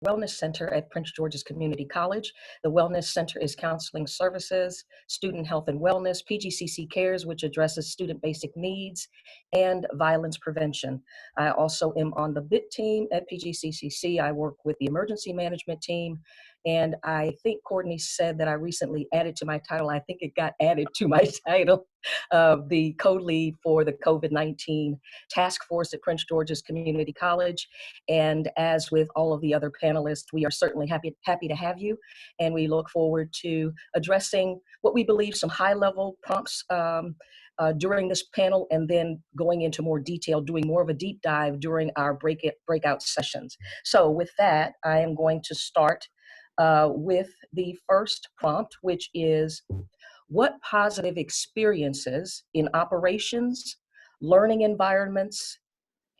Wellness Center at Prince George's Community College. The Wellness Center is counseling services, student health and wellness, PGCC Cares, which addresses student basic needs, and violence prevention. I also am on the BIT team at PGCCC. I work with the emergency management team. And I think Courtney said that I recently added to my title. I think it got added to my title of the co-lead for the COVID-19 task force at Prince George's Community College. And as with all of the other panelists, we are certainly happy to have you. And we look forward to addressing what we believe some high-level prompts during this panel, and then going into more detail, doing more of a deep dive during our breakout sessions. So with that, I am going to start with the first prompt, which is, what positive experiences in operations, learning environments,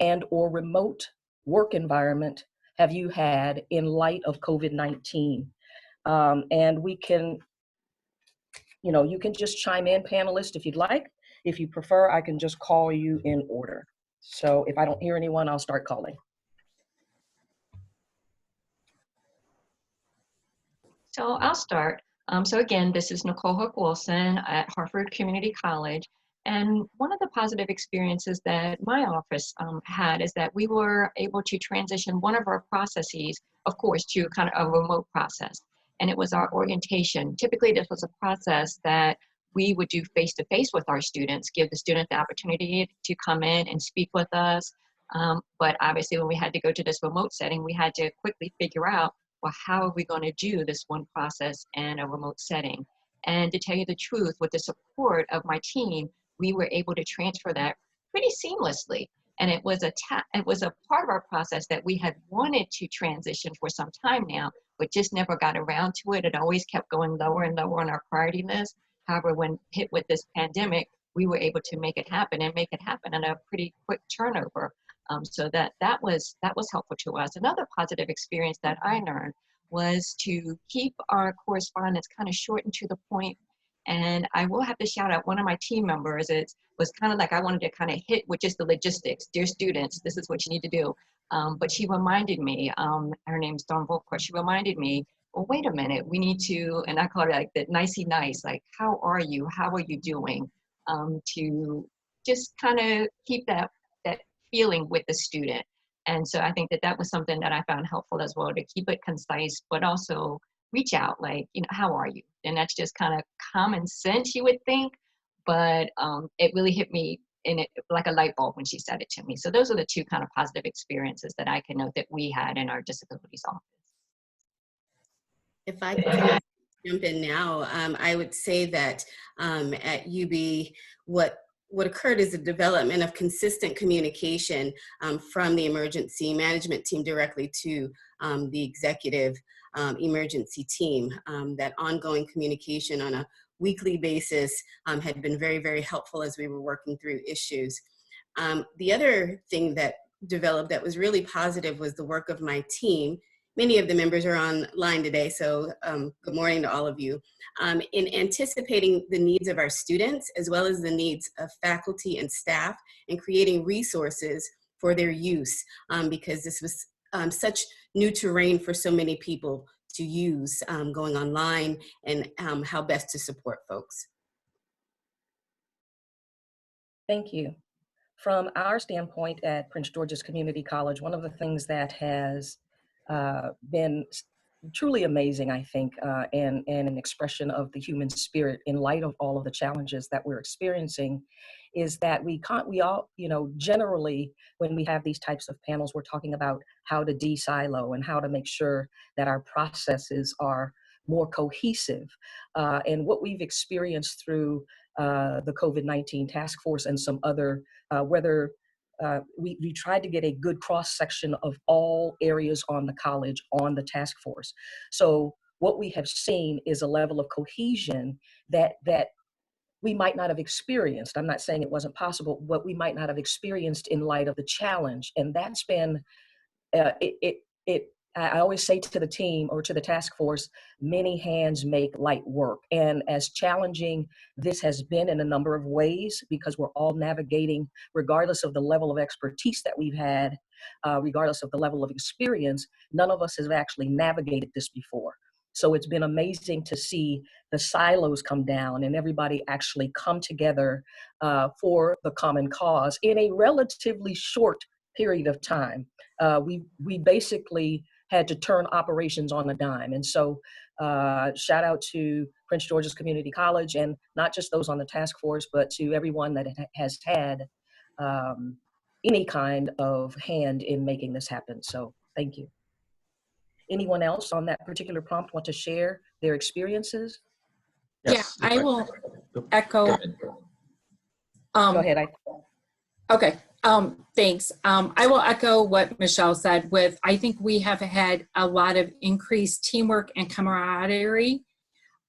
and or remote work environment have you had in light of COVID-19? And we can, you can just chime in, panelists, if you'd like. If you prefer, I can just call you in order. So if I don't hear anyone, I'll start calling. So I'll start. So again, this is Nicole Hook-Wilson at Hartford Community College. And one of the positive experiences that my office had is that we were able to transition one of our processes, of course, to kind of a remote process. And it was our orientation. Typically, this was a process that we would do face-to-face with our students, give the student the opportunity to come in and speak with us. But obviously, when we had to go to this remote setting, we had to quickly figure out, well, how are we going to do this one process in a remote setting? And to tell you the truth, with the support of my team, we were able to transfer that pretty seamlessly. And it was a part of our process that we had wanted to transition for some time now, but just never got around to it. It always kept going lower and lower on our priority list. However, when hit with this pandemic, we were able to make it happen and make it happen in a pretty quick turnover. So that was helpful to us. Another positive experience that I learned was to keep our correspondence kind of short and to the point. And I will have to shout out one of my team members. It was kind of like I wanted to kind of hit with just the logistics. Dear students, this is what you need to do. But she reminded me, her name's Dawn Volkart, she reminded me, well, wait a minute, we need to, and I call it like the nicey nice, like, how are you? How are you doing? To just kind of keep that feeling with the student. And so I think that was something that I found helpful as well, to keep it concise, but also reach out, like, how are you? And that's just kind of common sense, you would think, but it really hit me in it like a light bulb when she said it to me. So those are the two kind of positive experiences that I can note that we had in our disabilities office. If I can jump in now, I would say that at UB, what occurred is the development of consistent communication from the emergency management team directly to the executive emergency team. That ongoing communication on a weekly basis had been very, very helpful as we were working through issues. The other thing that developed that was really positive was the work of my team. Many of the members are online today, so good morning to all of you. In anticipating the needs of our students, as well as the needs of faculty and staff, and creating resources for their use, because this was such new terrain for so many people to use, going online, and how best to support folks. Thank you. From our standpoint at Prince George's Community College, one of the things that has been truly amazing, I think, and an expression of the human spirit in light of all of the challenges that we're experiencing, is that we all, generally when we have these types of panels, we're talking about how to de-silo and how to make sure that our processes are more cohesive. And what we've experienced through the COVID-19 task force and some other, we tried to get a good cross-section of all areas on the college on the task force. So what we have seen is a level of cohesion that we might not have experienced. I'm not saying it wasn't possible, but we might not have experienced in light of the challenge. And that's been, I always say to the team or to the task force, many hands make light work. And as challenging this has been in a number of ways, because we're all navigating, regardless of the level of expertise that we've had, regardless of the level of experience, none of us have actually navigated this before. So it's been amazing to see the silos come down and everybody actually come together for the common cause in a relatively short period of time. We basically had to turn operations on a dime. And so shout out to Prince George's Community College, and not just those on the task force, but to everyone that has had any kind of hand in making this happen. So thank you. Anyone else on that particular prompt want to share their experiences? Yes, yeah, I will echo. Go ahead. Okay, thanks. I will echo what Michelle said I think we have had a lot of increased teamwork and camaraderie.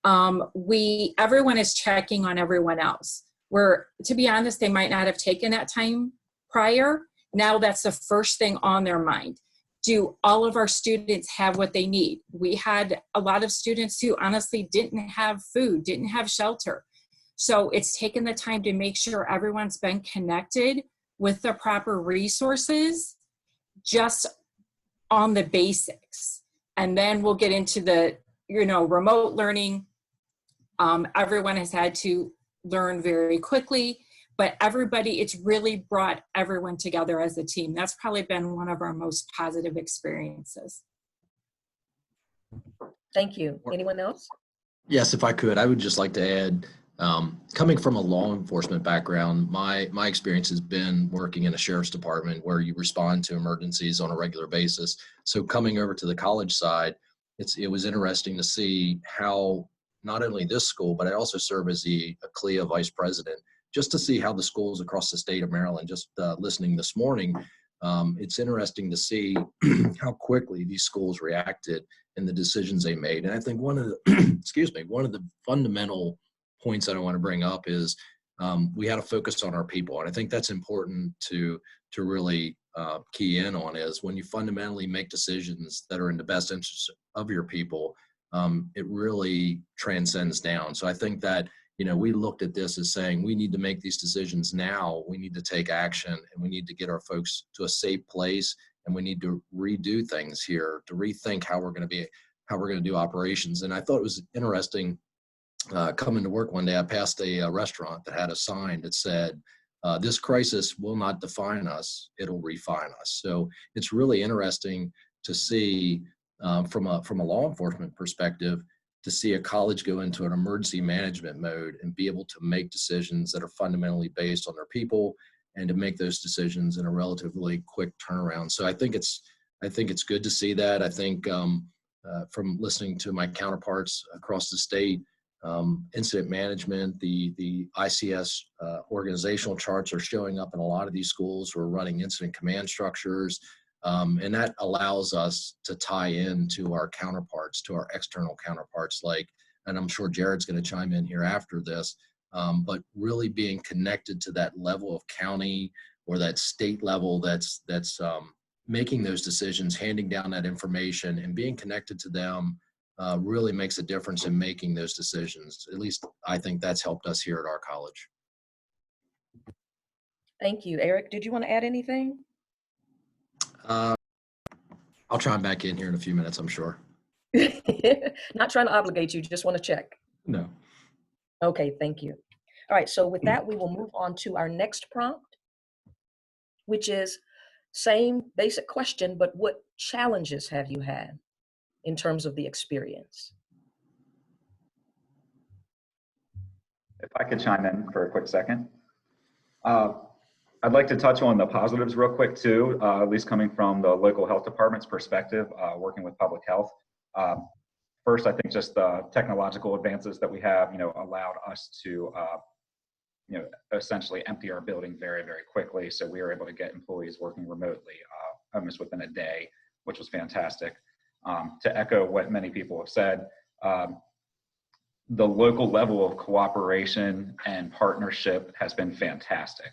Everyone is checking on everyone else. To be honest, they might not have taken that time prior. Now that's the first thing on their mind. Do all of our students have what they need? We had a lot of students who honestly didn't have food, didn't have shelter. So it's taken the time to make sure everyone's been connected with the proper resources, just on the basics. And then we'll get into the, remote learning. Everyone has had to learn very quickly, but it's really brought everyone together as a team. That's probably been one of our most positive experiences. Thank you. Anyone else? Yes, if I could, I would just like to add, coming from a law enforcement background, my experience has been working in a sheriff's department where you respond to emergencies on a regular basis. So coming over to the college side, it was interesting to see how not only this school, but I also serve as the CLIA vice president, just to see how the schools across the state of Maryland, just listening this morning, it's interesting to see how quickly these schools reacted and the decisions they made. And I think one of the, one of the fundamental points that I want to bring up is we had to focus on our people. And I think that's important to really key in on, is when you fundamentally make decisions that are in the best interest of your people, it really transcends down. So I think that, we looked at this as saying, we need to make these decisions now. We need to take action, and we need to get our folks to a safe place, and we need to redo things here, to rethink how we're going to do operations. And I thought it was interesting coming to work one day. I passed a restaurant that had a sign that said, this crisis will not define us, it'll refine us. So it's really interesting to see from a law enforcement perspective, to see a college go into an emergency management mode and be able to make decisions that are fundamentally based on their people, and to make those decisions in a relatively quick turnaround. So I think it's good to see that. I think from listening to my counterparts across the state, incident management, the ICS organizational charts are showing up in a lot of these schools. We're running incident command structures. And that allows us to tie in to our counterparts, to our external counterparts, and I'm sure Jared's going to chime in here after this, but really being connected to that level of county or that state level that's making those decisions, handing down that information, and being connected to them really makes a difference in making those decisions. At least I think that's helped us here at our college. Thank you. Eric, did you want to add anything? I'll chime back in here in a few minutes, I'm sure. Not trying to obligate you, just want to check. No. Okay, thank you. All right, so with that, we will move on to our next prompt, which is same basic question, but what challenges have you had in terms of the experience? If I could chime in for a quick second. I'd like to touch on the positives real quick too, at least coming from the local health department's perspective, working with public health. First, I think just the technological advances that we have, allowed us to, essentially empty our building very, very quickly. So we were able to get employees working remotely almost within a day, which was fantastic. To echo what many people have said, the local level of cooperation and partnership has been fantastic.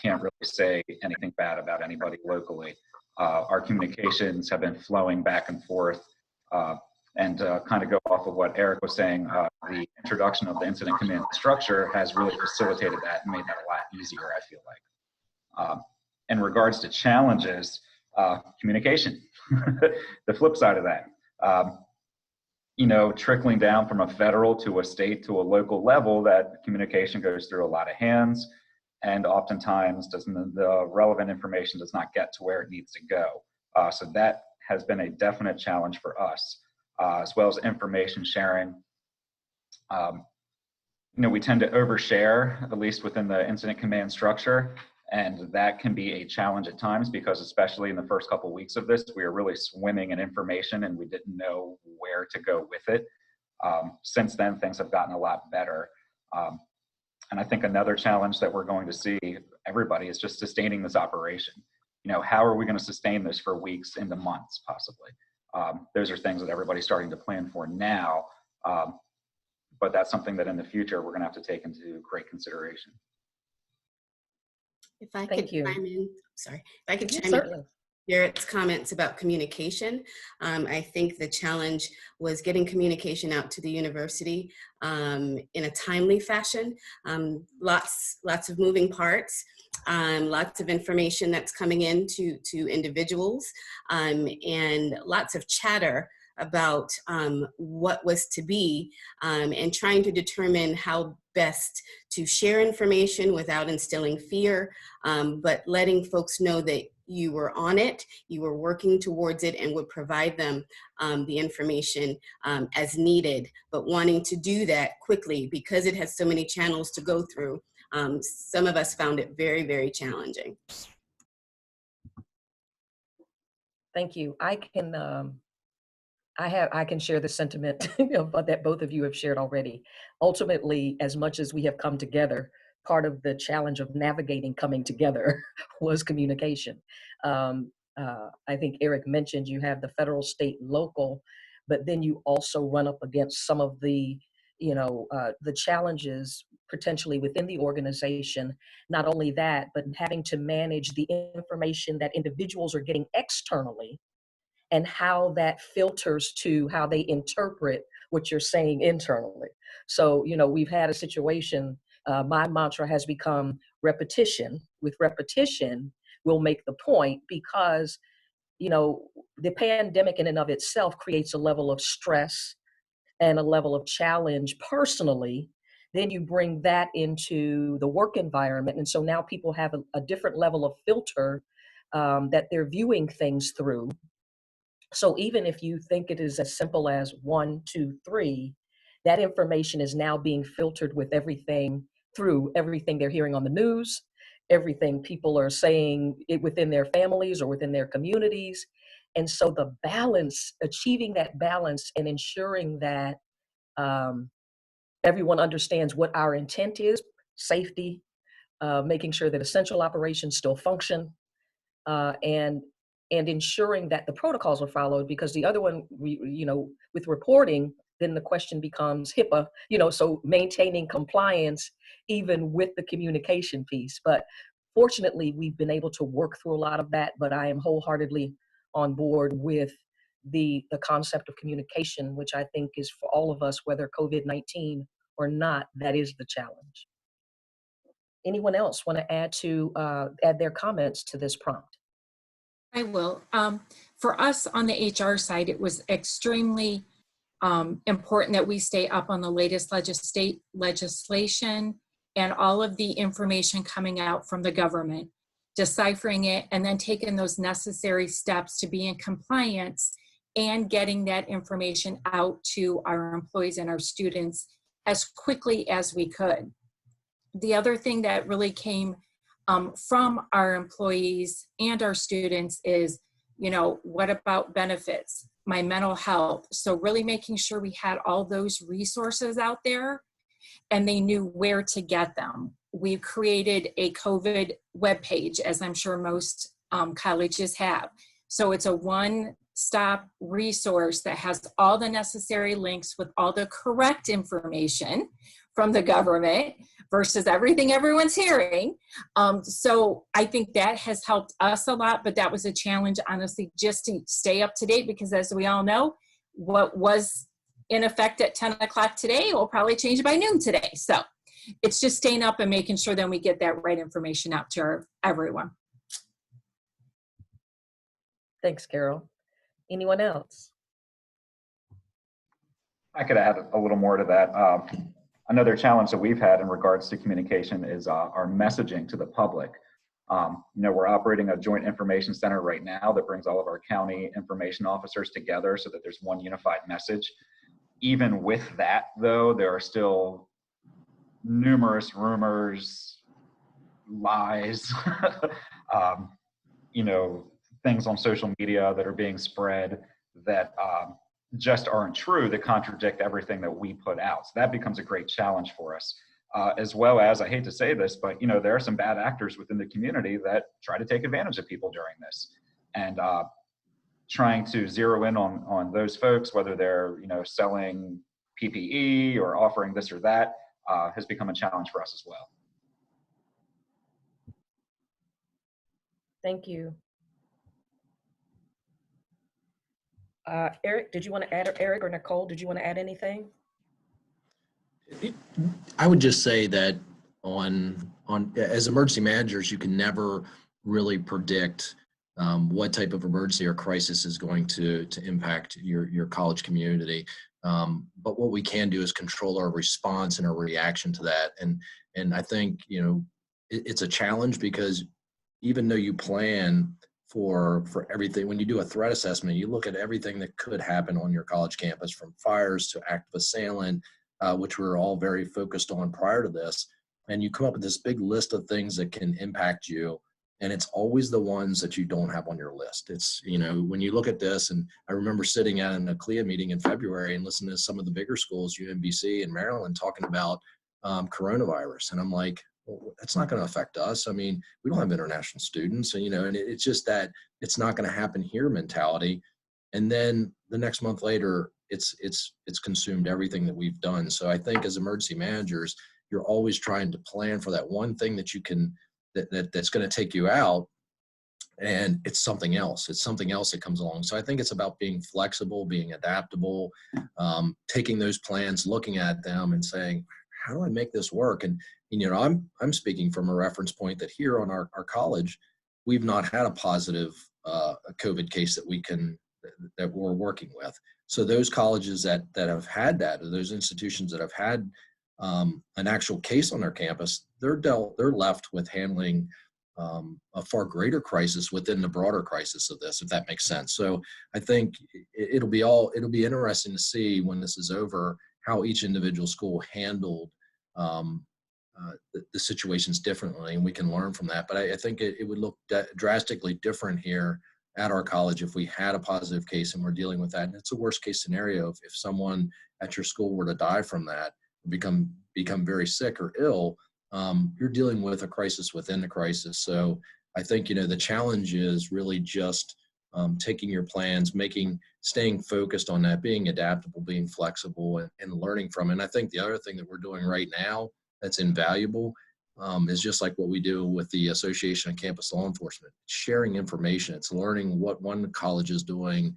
Can't really say anything bad about anybody locally. Our communications have been flowing back and forth. And kind of go off of what Eric was saying, the introduction of the incident command structure has really facilitated that and made that a lot easier, I feel like. In regards to challenges, communication, the flip side of that. You know, trickling down from a federal to a state to a local level, that communication goes through a lot of hands, and oftentimes the relevant information does not get to where it needs to go. So that has been a definite challenge for us, as well as information sharing. You know, we tend to overshare, at least within the incident command structure, and that can be a challenge at times, because especially in the first couple of weeks of this, we were really swimming in information and we didn't know where to go with it. Since then, things have gotten a lot better. And I think another challenge that we're going to see, everybody, is just sustaining this operation. You know, how are we going to sustain this for weeks into months, possibly? Those are things that everybody's starting to plan for now. But that's something that in the future, we're going to have to take into great consideration. If I Thank could you. chime in, sorry, if I could Yeah, chime certainly. in. Garrett's comments about communication. I think the challenge was getting communication out to the university in a timely fashion. Lots of moving parts, lots of information that's coming in to individuals, and lots of chatter about what was to be, and trying to determine how best to share information without instilling fear, but letting folks know that you were on it, you were working towards it, and would provide them the information as needed, but wanting to do that quickly because it has so many channels to go through. Some of us found it very, very challenging. Thank you. I can share the sentiment that both of you have shared already. Ultimately, as much as we have come together, part of the challenge of navigating coming together was communication. I think Eric mentioned you have the federal, state, local, but then you also run up against some of the, the challenges potentially within the organization. Not only that, but having to manage the information that individuals are getting externally and how that filters to how they interpret what you're saying internally. So, we've had a situation, my mantra has become repetition. With repetition, we'll make the point, because, the pandemic in and of itself creates a level of stress and a level of challenge personally. Then you bring that into the work environment. And so now people have a different level of filter that they're viewing things through. So even if you think it is as simple as 1, 2, 3, that information is now being filtered with everything they're hearing on the news, everything people are saying within their families or within their communities. And so the balance, achieving that balance and ensuring that everyone understands what our intent is, safety, making sure that essential operations still function, and ensuring that the protocols are followed, because the other one, with reporting, then the question becomes HIPAA, so maintaining compliance even with the communication piece. But fortunately, we've been able to work through a lot of that, but I am wholeheartedly on board with the concept of communication, which I think is for all of us, whether COVID-19 or not, that is the challenge. Anyone else want to add their comments to this prompt? I will. For us on the HR side, it was extremely important that we stay up on the latest legislation and all of the information coming out from the government, deciphering it, and then taking those necessary steps to be in compliance and getting that information out to our employees and our students as quickly as we could. The other thing that really came from our employees and our students is, what about benefits, my mental health? So really making sure we had all those resources out there and they knew where to get them. We created a COVID webpage, as I'm sure most colleges have. So it's a one-stop resource that has all the necessary links with all the correct information from the government versus everything everyone's hearing. So I think that has helped us a lot, but that was a challenge, honestly, just to stay up to date, because as we all know, what was in effect at 10 o'clock today will probably change by noon today. So it's just staying up and making sure that we get that right information out to everyone. Thanks, Carol. Anyone else? I could add a little more to that. Another challenge that we've had in regards to communication is our messaging to the public. We're operating a joint information center right now that brings all of our county information officers together so that there's one unified message. Even with that, though, there are still numerous rumors, lies, things on social media that are being spread that just aren't true, that contradict everything that we put out. So that becomes a great challenge for us. As well as, I hate to say this, but there are some bad actors within the community that try to take advantage of people during this. And trying to zero in on those folks, whether they're selling PPE or offering this or that, has become a challenge for us as well. Thank you. Eric, did you want to add, Eric or Nicole, did you want to add anything? I would just say that as emergency managers, you can never really predict what type of emergency or crisis is going to impact your college community. But what we can do is control our response and our reaction to that. And I think, it's a challenge because even though you plan for everything, when you do a threat assessment, you look at everything that could happen on your college campus, from fires to active assailant, which we're all very focused on prior to this. And you come up with this big list of things that can impact you. And it's always the ones that you don't have on your list. It's, when you look at this, and I remember sitting at an CLIA meeting in February and listening to some of the bigger schools, UMBC and Maryland, talking about coronavirus. And I'm like, well, that's not going to affect us. I mean, we don't have international students, and it's just that it's not going to happen here mentality. And then the next month later, it's consumed everything that we've done. So I think as emergency managers, you're always trying to plan for that one thing that you can, that's going to take you out, and it's something else. It's something else that comes along. So I think it's about being flexible, being adaptable, taking those plans, looking at them and saying, how do I make this work? And I'm speaking from a reference point that here on our college, we've not had a positive COVID case that we're working with. So those colleges that have had that, or those institutions that have had an actual case on their campus, they're left with handling a far greater crisis within the broader crisis of this, if that makes sense. So I think it'll be interesting to see when this is over how each individual school handled the situations differently, and we can learn from that. But I think it would look drastically different here at our college if we had a positive case and we're dealing with that. And it's a worst case scenario if someone at your school were to die from that, become very sick or ill, you're dealing with a crisis within the crisis. So I think, the challenge is really just taking your plans, staying focused on that, being adaptable, being flexible, and learning from it. And I think the other thing that we're doing right now that's invaluable is just like what we do with the Association of Campus Law Enforcement, sharing information. It's learning what one college is doing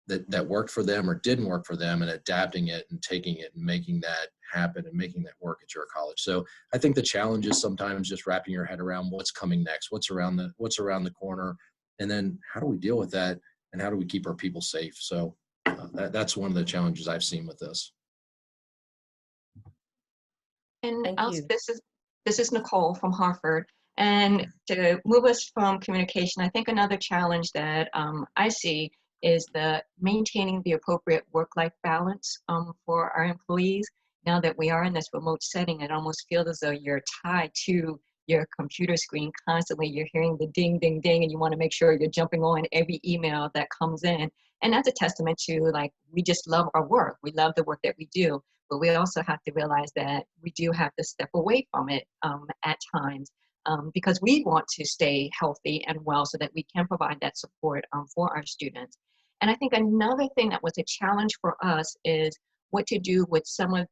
that worked for them or didn't work for them, and adapting it and taking it and making that happen and making that work at your college. So I think the challenge is sometimes just wrapping your head around what's coming next, what's around the corner, and then how do we deal with that, and how do we keep our people safe? So that's one of the challenges I've seen with this. And Thank you. this is Nicole from Hartford. And to move us from communication, I think another challenge that I see is maintaining the appropriate work-life balance for our employees. Now that we are in this remote setting, it almost feels as though you're tied to your computer screen constantly. You're hearing the ding, ding, ding, and you want to make sure you're jumping on every email that comes in. And that's a testament to, we just love our work. We love the work that we do, but we also have to realize that we do have to step away from it at times because we want to stay healthy and well so that we can provide that support for our students. And I think another thing that was a challenge for us is what to do with some of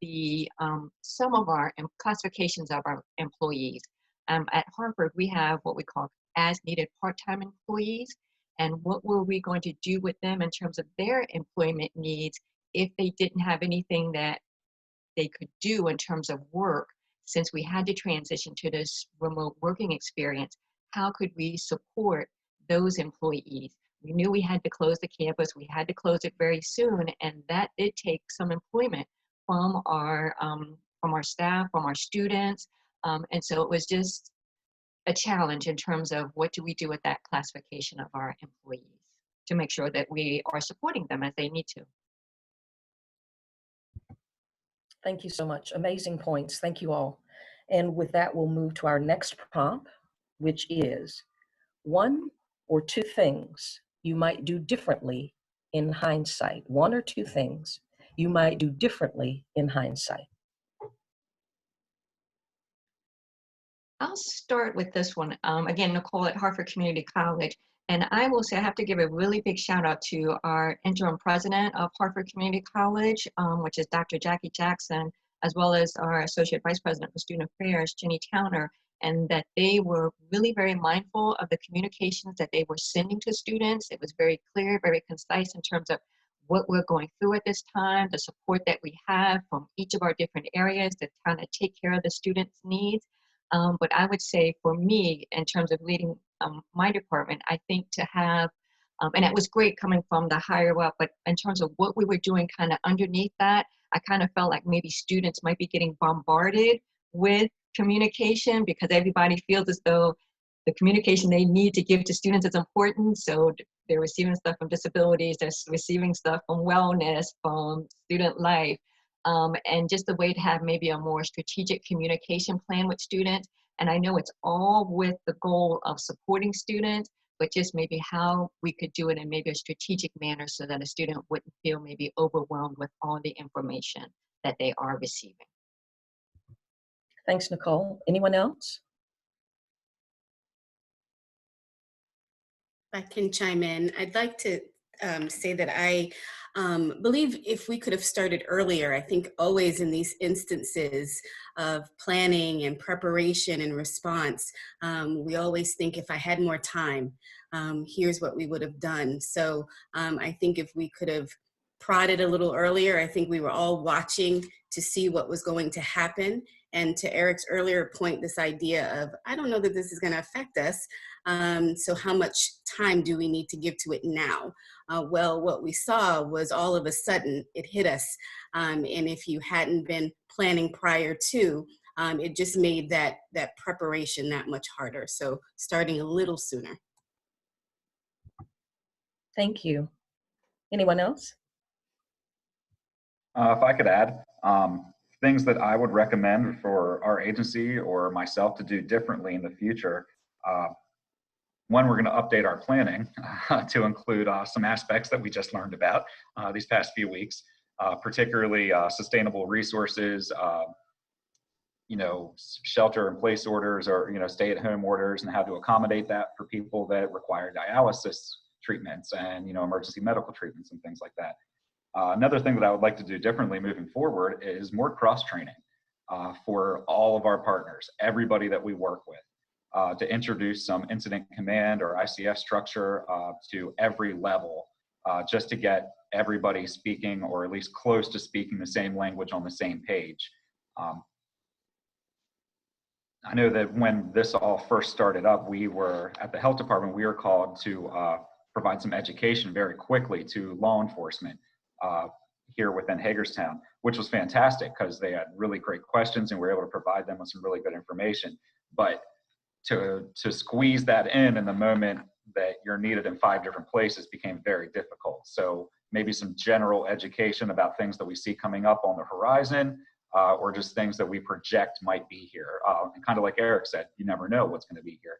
our classifications of our employees. At Hartford, we have what we call as-needed part-time employees. And what were we going to do with them in terms of their employment needs if they didn't have anything that they could do in terms of work, since we had to transition to this remote working experience? How could we support those employees? We knew we had to close the campus. We had to close it very soon, and that did take some employment from our staff, from our students, and so it was just a challenge in terms of what do we do with that classification of our employees to make sure that we are supporting them as they need to. Thank you so much. Amazing points. Thank you all. And with that, we'll move to our next prompt, which is one or two things you might do differently in hindsight. One or two things you might do differently in hindsight. I'll start with this one. Again, Nicole at Hartford Community College. And I will say I have to give a really big shout out to our interim president of Hartford Community College, which is Dr. Jackie Jackson, as well as our associate vice president for student affairs, Jenny Towner, and that they were really very mindful of the communications that they were sending to students. It was very clear, very concise in terms of what we're going through at this time, the support that we have from each of our different areas to kind of take care of the students' needs. But I would say for me, in terms of leading my department, I think to have, and it was great coming from the higher up, but in terms of what we were doing kind of underneath that, I kind of felt like maybe students might be getting bombarded with communication because everybody feels as though the communication they need to give to students is important. So they're receiving stuff from disabilities, they're receiving stuff from wellness, from student life. And just a way to have maybe a more strategic communication plan with students. And I know it's all with the goal of supporting students, but just maybe how we could do it in maybe a strategic manner so that a student wouldn't feel maybe overwhelmed with all the information that they are receiving. Thanks, Nicole. Anyone else? I can chime in. I'd like to say that I believe if we could have started earlier, I think always in these instances of planning and preparation and response, we always think if I had more time, here's what we would have done. So I think if we could have prodded a little earlier, I think we were all watching to see what was going to happen. And to Eric's earlier point, this idea of, I don't know that this is going to affect us. So how much time do we need to give to it now? Well, what we saw was all of a sudden it hit us. And if you hadn't been planning prior to, it just made that preparation that much harder. So starting a little sooner. Thank you. Anyone else? If I could add, things that I would recommend for our agency or myself to do differently in the future. One, we're going to update our planning to include some aspects that we just learned about these past few weeks, particularly sustainable resources, shelter in place orders or, stay at home orders and how to accommodate that for people that require dialysis treatments and, emergency medical treatments and things like that. Another thing that I would like to do differently moving forward is more cross-training for all of our partners, everybody that we work with. To introduce some incident command or ICF structure to every level, just to get everybody speaking or at least close to speaking the same language on the same page. I know that when this all first started up, we were at the health department, we were called to provide some education very quickly to law enforcement here within Hagerstown, which was fantastic because they had really great questions and we were able to provide them with some really good information. But to squeeze that in the moment that you're needed in 5 different places became very difficult. So maybe some general education about things that we see coming up on the horizon, or just things that we project might be here. And kind of like Eric said, you never know what's going to be here.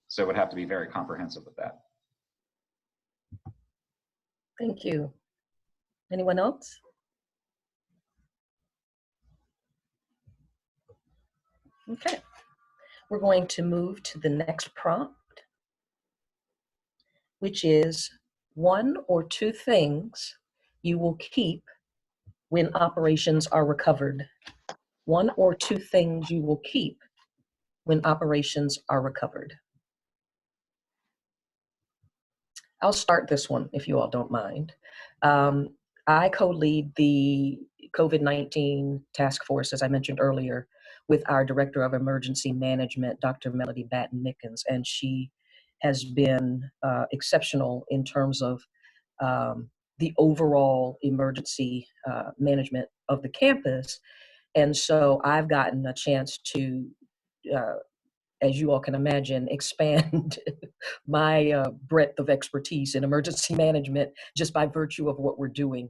So it would have to be very comprehensive with that. Thank you. Anyone else? Okay. We're going to move to the next prompt, which is one or two things you will keep when operations are recovered. One or two things you will keep when operations are recovered. I'll start this one if you all don't mind. I co-lead the COVID-19 task force, as I mentioned earlier, with our Director of Emergency Management, Dr. Melody Batten-Mickens, and she has been exceptional in terms of the overall emergency management of the campus. And so I've gotten a chance to, as you all can imagine, expand my breadth of expertise in emergency management just by virtue of what we're doing.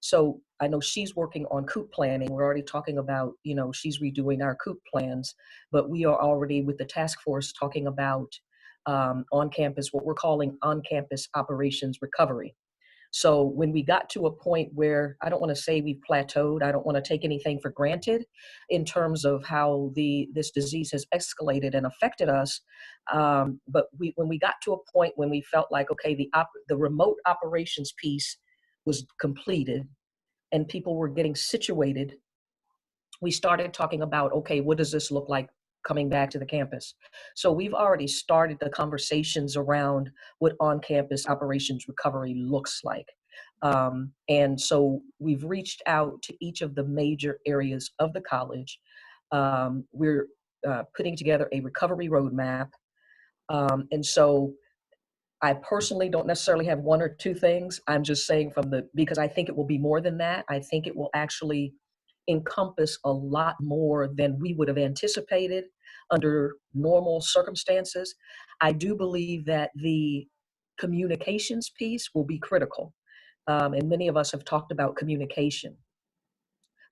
So I know she's working on COOP planning. We're already talking about, she's redoing our COOP plans, but we are already with the task force talking about on campus, what we're calling on-campus operations recovery. So when we got to a point where, I don't want to say we've plateaued, I don't want to take anything for granted in terms of how this disease has escalated and affected us. But when we got to a point when we felt like, okay, the remote operations piece was completed and people were getting situated, we started talking about, okay, what does this look like coming back to the campus? So we've already started the conversations around what on-campus operations recovery looks like. And so we've reached out to each of the major areas of the college. We're putting together a recovery roadmap. And so I personally don't necessarily have one or two things. I'm just saying because I think it will be more than that. I think it will actually encompass a lot more than we would have anticipated under normal circumstances. I do believe that the communications piece will be critical. And many of us have talked about communication,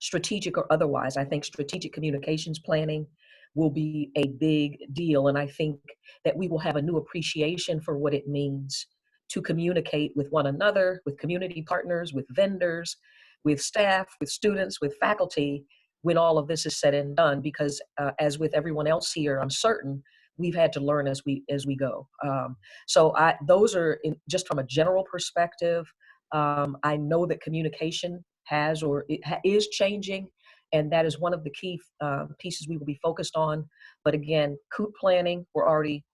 strategic or otherwise. I think strategic communications planning will be a big deal. And I think that we will have a new appreciation for what it means to communicate with one another, with community partners, with vendors, with staff, with students, with faculty, when all of this is said and done. Because as with everyone else here, I'm certain we've had to learn as we go. So those are just from a general perspective. I know that communication is changing, and that is one of the key pieces we will be focused on. But again, COOP planning, we're already,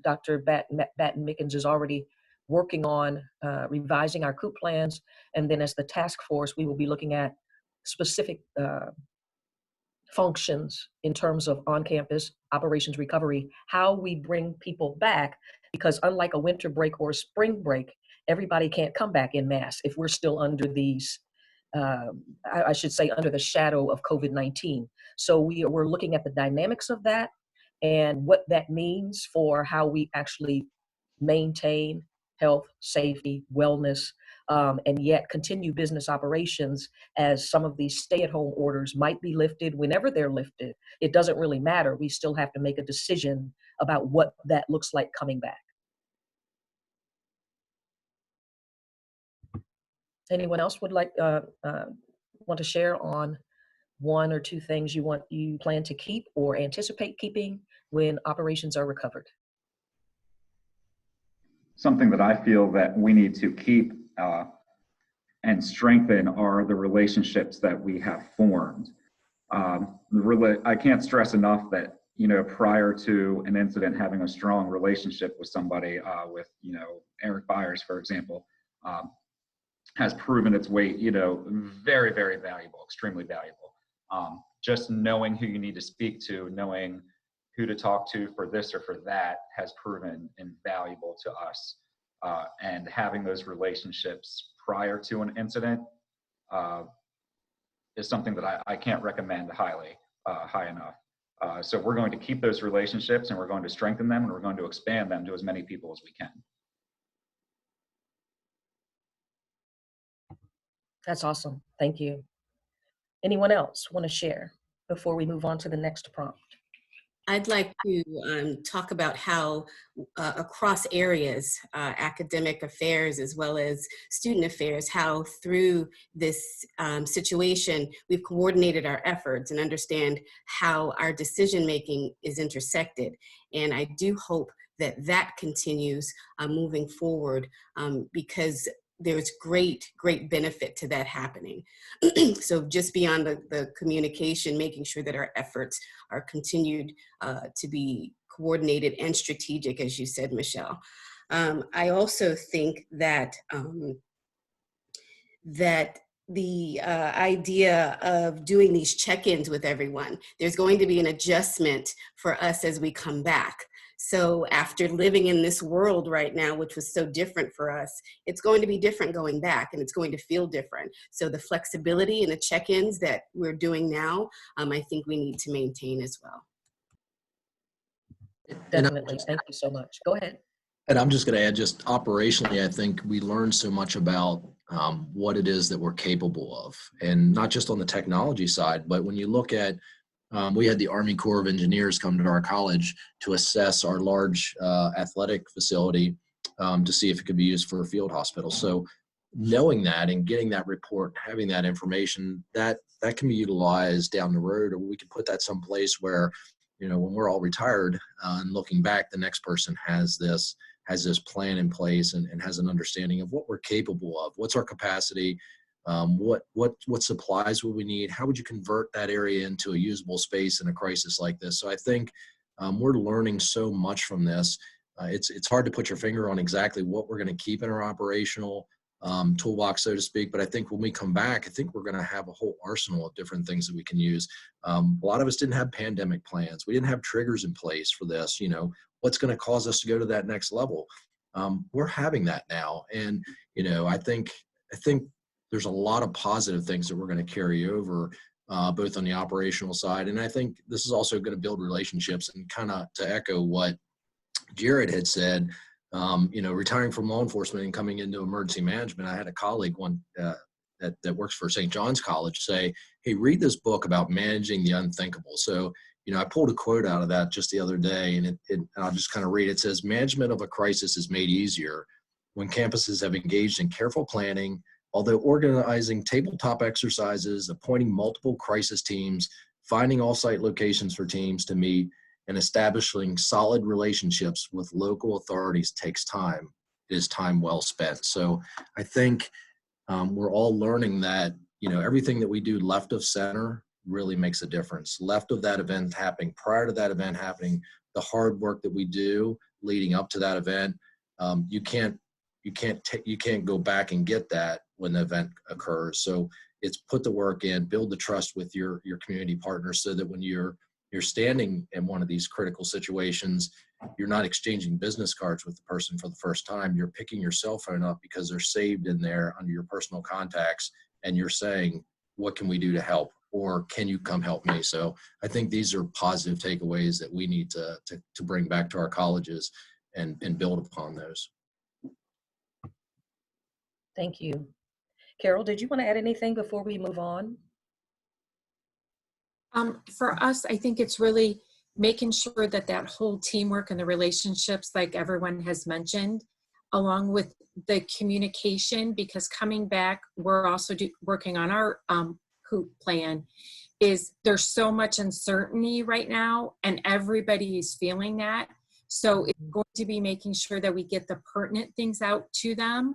Dr. Batten-Mickens is already working on revising our COOP plans. And then as the task force, we will be looking at specific functions in terms of on-campus operations recovery, how we bring people back, because unlike a winter break or a spring break, everybody can't come back en masse if we're still under these, I should say, under the shadow of COVID-19. So we're looking at the dynamics of that and what that means for how we actually maintain health, safety, wellness, and yet continue business operations as some of these stay-at-home orders might be lifted whenever they're lifted. It doesn't really matter. We still have to make a decision about what that looks like coming back. Anyone else would like want to share on one or two things you plan to keep or anticipate keeping when operations are recovered? Something that I feel that we need to keep and strengthen are the relationships that we have formed. I can't stress enough that, prior to an incident, having a strong relationship with somebody, with, Eric Byers, for example, has proven its weight, very, very valuable, extremely valuable. Just knowing who you need to speak to, knowing who to talk to for this or for that has proven invaluable to us. And having those relationships prior to an incident is something that I can't recommend high enough. So we're going to keep those relationships, and we're going to strengthen them, and we're going to expand them to as many people as we can. That's awesome. Thank you. Anyone else want to share before we move on to the next prompt? I'd like to talk about how across areas, academic affairs as well as student affairs, how through this situation, we've coordinated our efforts and understand how our decision-making is intersected. And I do hope that that continues moving forward because there's great benefit to that happening. So just beyond the communication, making sure that our efforts are continued to be coordinated and strategic, as you said, Michelle. I also think that that the idea of doing these check-ins with everyone, there's going to be an adjustment for us as we come back. So after living in this world right now, which was so different for us, it's going to be different going back, and it's going to feel different. So the flexibility and the check-ins that we're doing now, I think we need to maintain as well. Definitely. Thank you so much. Go ahead. And I'm just going to add, just operationally, I think we learned so much about what it is that we're capable of, and not just on the technology side, but when you look at, we had the Army Corps of Engineers come to our college to assess our large athletic facility to see if it could be used for a field hospital. So knowing that and getting that report, having that information, that can be utilized down the road, or we can put that someplace where, you know, when we're all retired and looking back, the next person has this plan in place and has an understanding of what we're capable of, what's our capacity, what supplies will we need, how would you convert that area into a usable space in a crisis like this. So I think we're learning so much from this. It's hard to put your finger on exactly what we're going to keep in our operational toolbox, so to speak. But I think when we come back, I think we're going to have a whole arsenal of different things that we can use. A lot of us didn't have pandemic plans. We didn't have triggers in place for this. You know, what's going to cause us to go to that next level? We're having that now. And, you know, I think there's a lot of positive things that we're going to carry over, both on the operational side. And I think this is also going to build relationships, and kind of to echo what Jared had said, you know, retiring from law enforcement and coming into emergency management, I had a colleague that works for St. John's College say, hey, read this book about managing the unthinkable. So, you know, I pulled a quote out of that just the other day, and I'll just kind of read it. It says, management of a crisis is made easier when campuses have engaged in careful planning, although organizing tabletop exercises, appointing multiple crisis teams, finding off-site locations for teams to meet, and establishing solid relationships with local authorities takes time. It is time well spent. So I think we're all learning that, you know, everything that we do left of center really makes a difference. Left of that event happening, prior to that event happening, the hard work that we do leading up to that event, you can't go back and get that when the event occurs. So it's put the work in, build the trust with your community partners, so that when you're standing in one of these critical situations, you're not exchanging business cards with the person for the first time. You're picking your cell phone up because they're saved in there under your personal contacts, and you're saying, what can we do to help? Or can you come help me? So I think these are positive takeaways that we need to bring back to our colleges and build upon those. Thank you. Carol, did you want to add anything before we move on? For us, I think it's really making sure that that whole teamwork and the relationships, like everyone has mentioned, along with the communication, because coming back, we're also working on our HOOP plan, is there's so much uncertainty right now, and everybody is feeling that. So it's going to be making sure that we get the pertinent things out to them,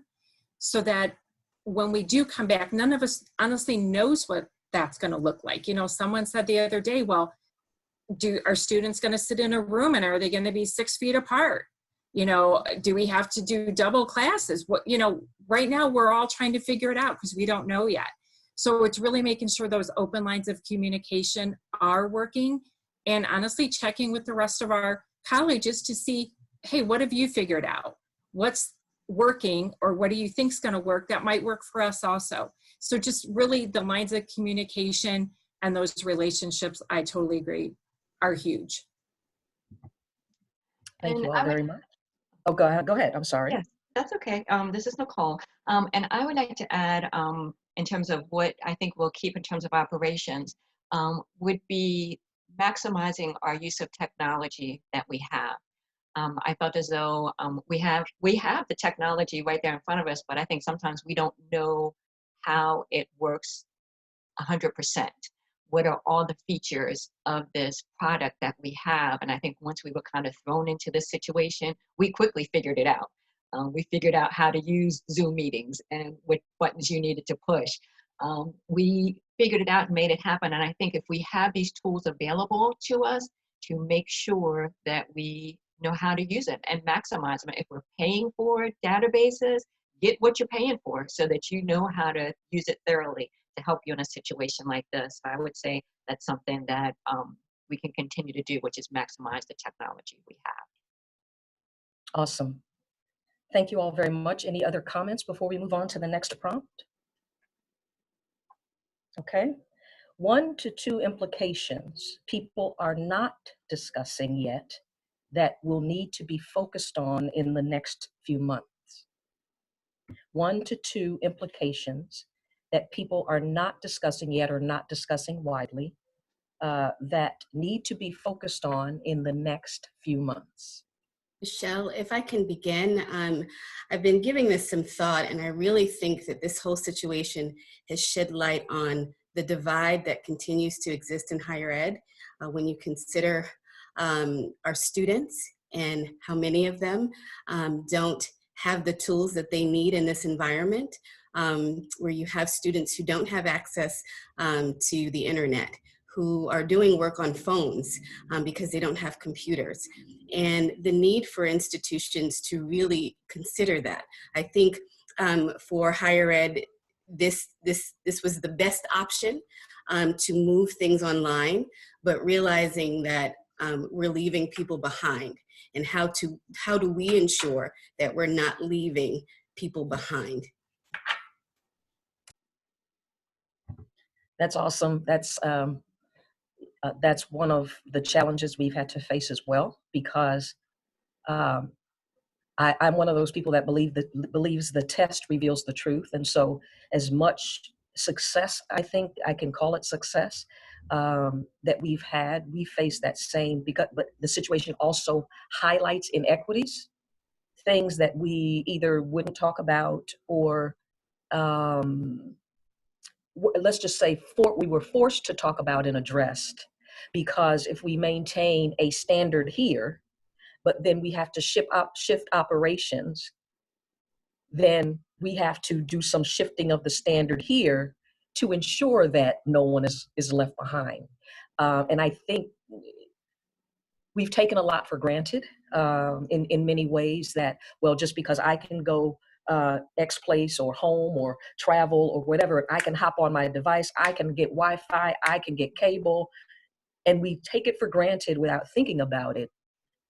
so that when we do come back, none of us honestly knows what that's going to look like. You know, someone said the other day, well, are students going to sit in a room, and are they going to be 6 feet apart? You know, do we have to do double classes? What, you know, right now we're all trying to figure it out because we don't know yet. So it's really making sure those open lines of communication are working, and honestly checking with the rest of our colleges to see, hey, what have you figured out? What's working, or what do you think is going to work that might work for us also? So just really the lines of communication and those relationships, I totally agree, are huge. Thank you all very much. Oh, go ahead. I'm sorry. Yes, that's okay. This is Nicole. And I would like to add, in terms of what I think we'll keep in terms of operations, would be maximizing our use of technology that we have. I felt as though we have the technology right there in front of us, but I think sometimes we don't know how it works 100%. What are all the features of this product that we have? And I think once we were kind of thrown into this situation, we quickly figured it out. We figured out how to use Zoom meetings and what buttons you needed to push. We figured it out and made it happen. And I think if we have these tools available to us, to make sure that we know how to use it and maximize them. If we're paying for databases, get what you're paying for so that you know how to use it thoroughly to help you in a situation like this. I would say that's something that we can continue to do, which is maximize the technology we have. Awesome. Thank you all very much. Any other comments before we move on to the next prompt? Okay. 1 to 2 implications people are not discussing yet that will need to be focused on in the next few months. 1 to 2 implications that people are not discussing yet or not discussing widely that need to be focused on in the next few months. Michelle, if I can begin, I've been giving this some thought, and I really think that this whole situation has shed light on the divide that continues to exist in higher ed. When you consider our students and how many of them don't have the tools that they need in this environment, where you have students who don't have access to the internet, who are doing work on phones because they don't have computers, and the need for institutions to really consider that. I think for higher ed, this was the best option to move things online, but realizing that we're leaving people behind, and how do we ensure that we're not leaving people behind? That's awesome. That's one of the challenges we've had to face as well, because I'm one of those people that believes the test reveals the truth. And so as much success, I think I can call it success, that we've had, we face that same, but the situation also highlights inequities, things that we either wouldn't talk about or let's just say we were forced to talk about and addressed, because if we maintain a standard here, but then we have to shift operations, then we have to do some shifting of the standard here to ensure that no one is left behind. And I think we've taken a lot for granted in many ways, that, well, just because I can go X place or home or travel or whatever, I can hop on my device, I can get Wi-Fi, I can get cable, and we take it for granted without thinking about it,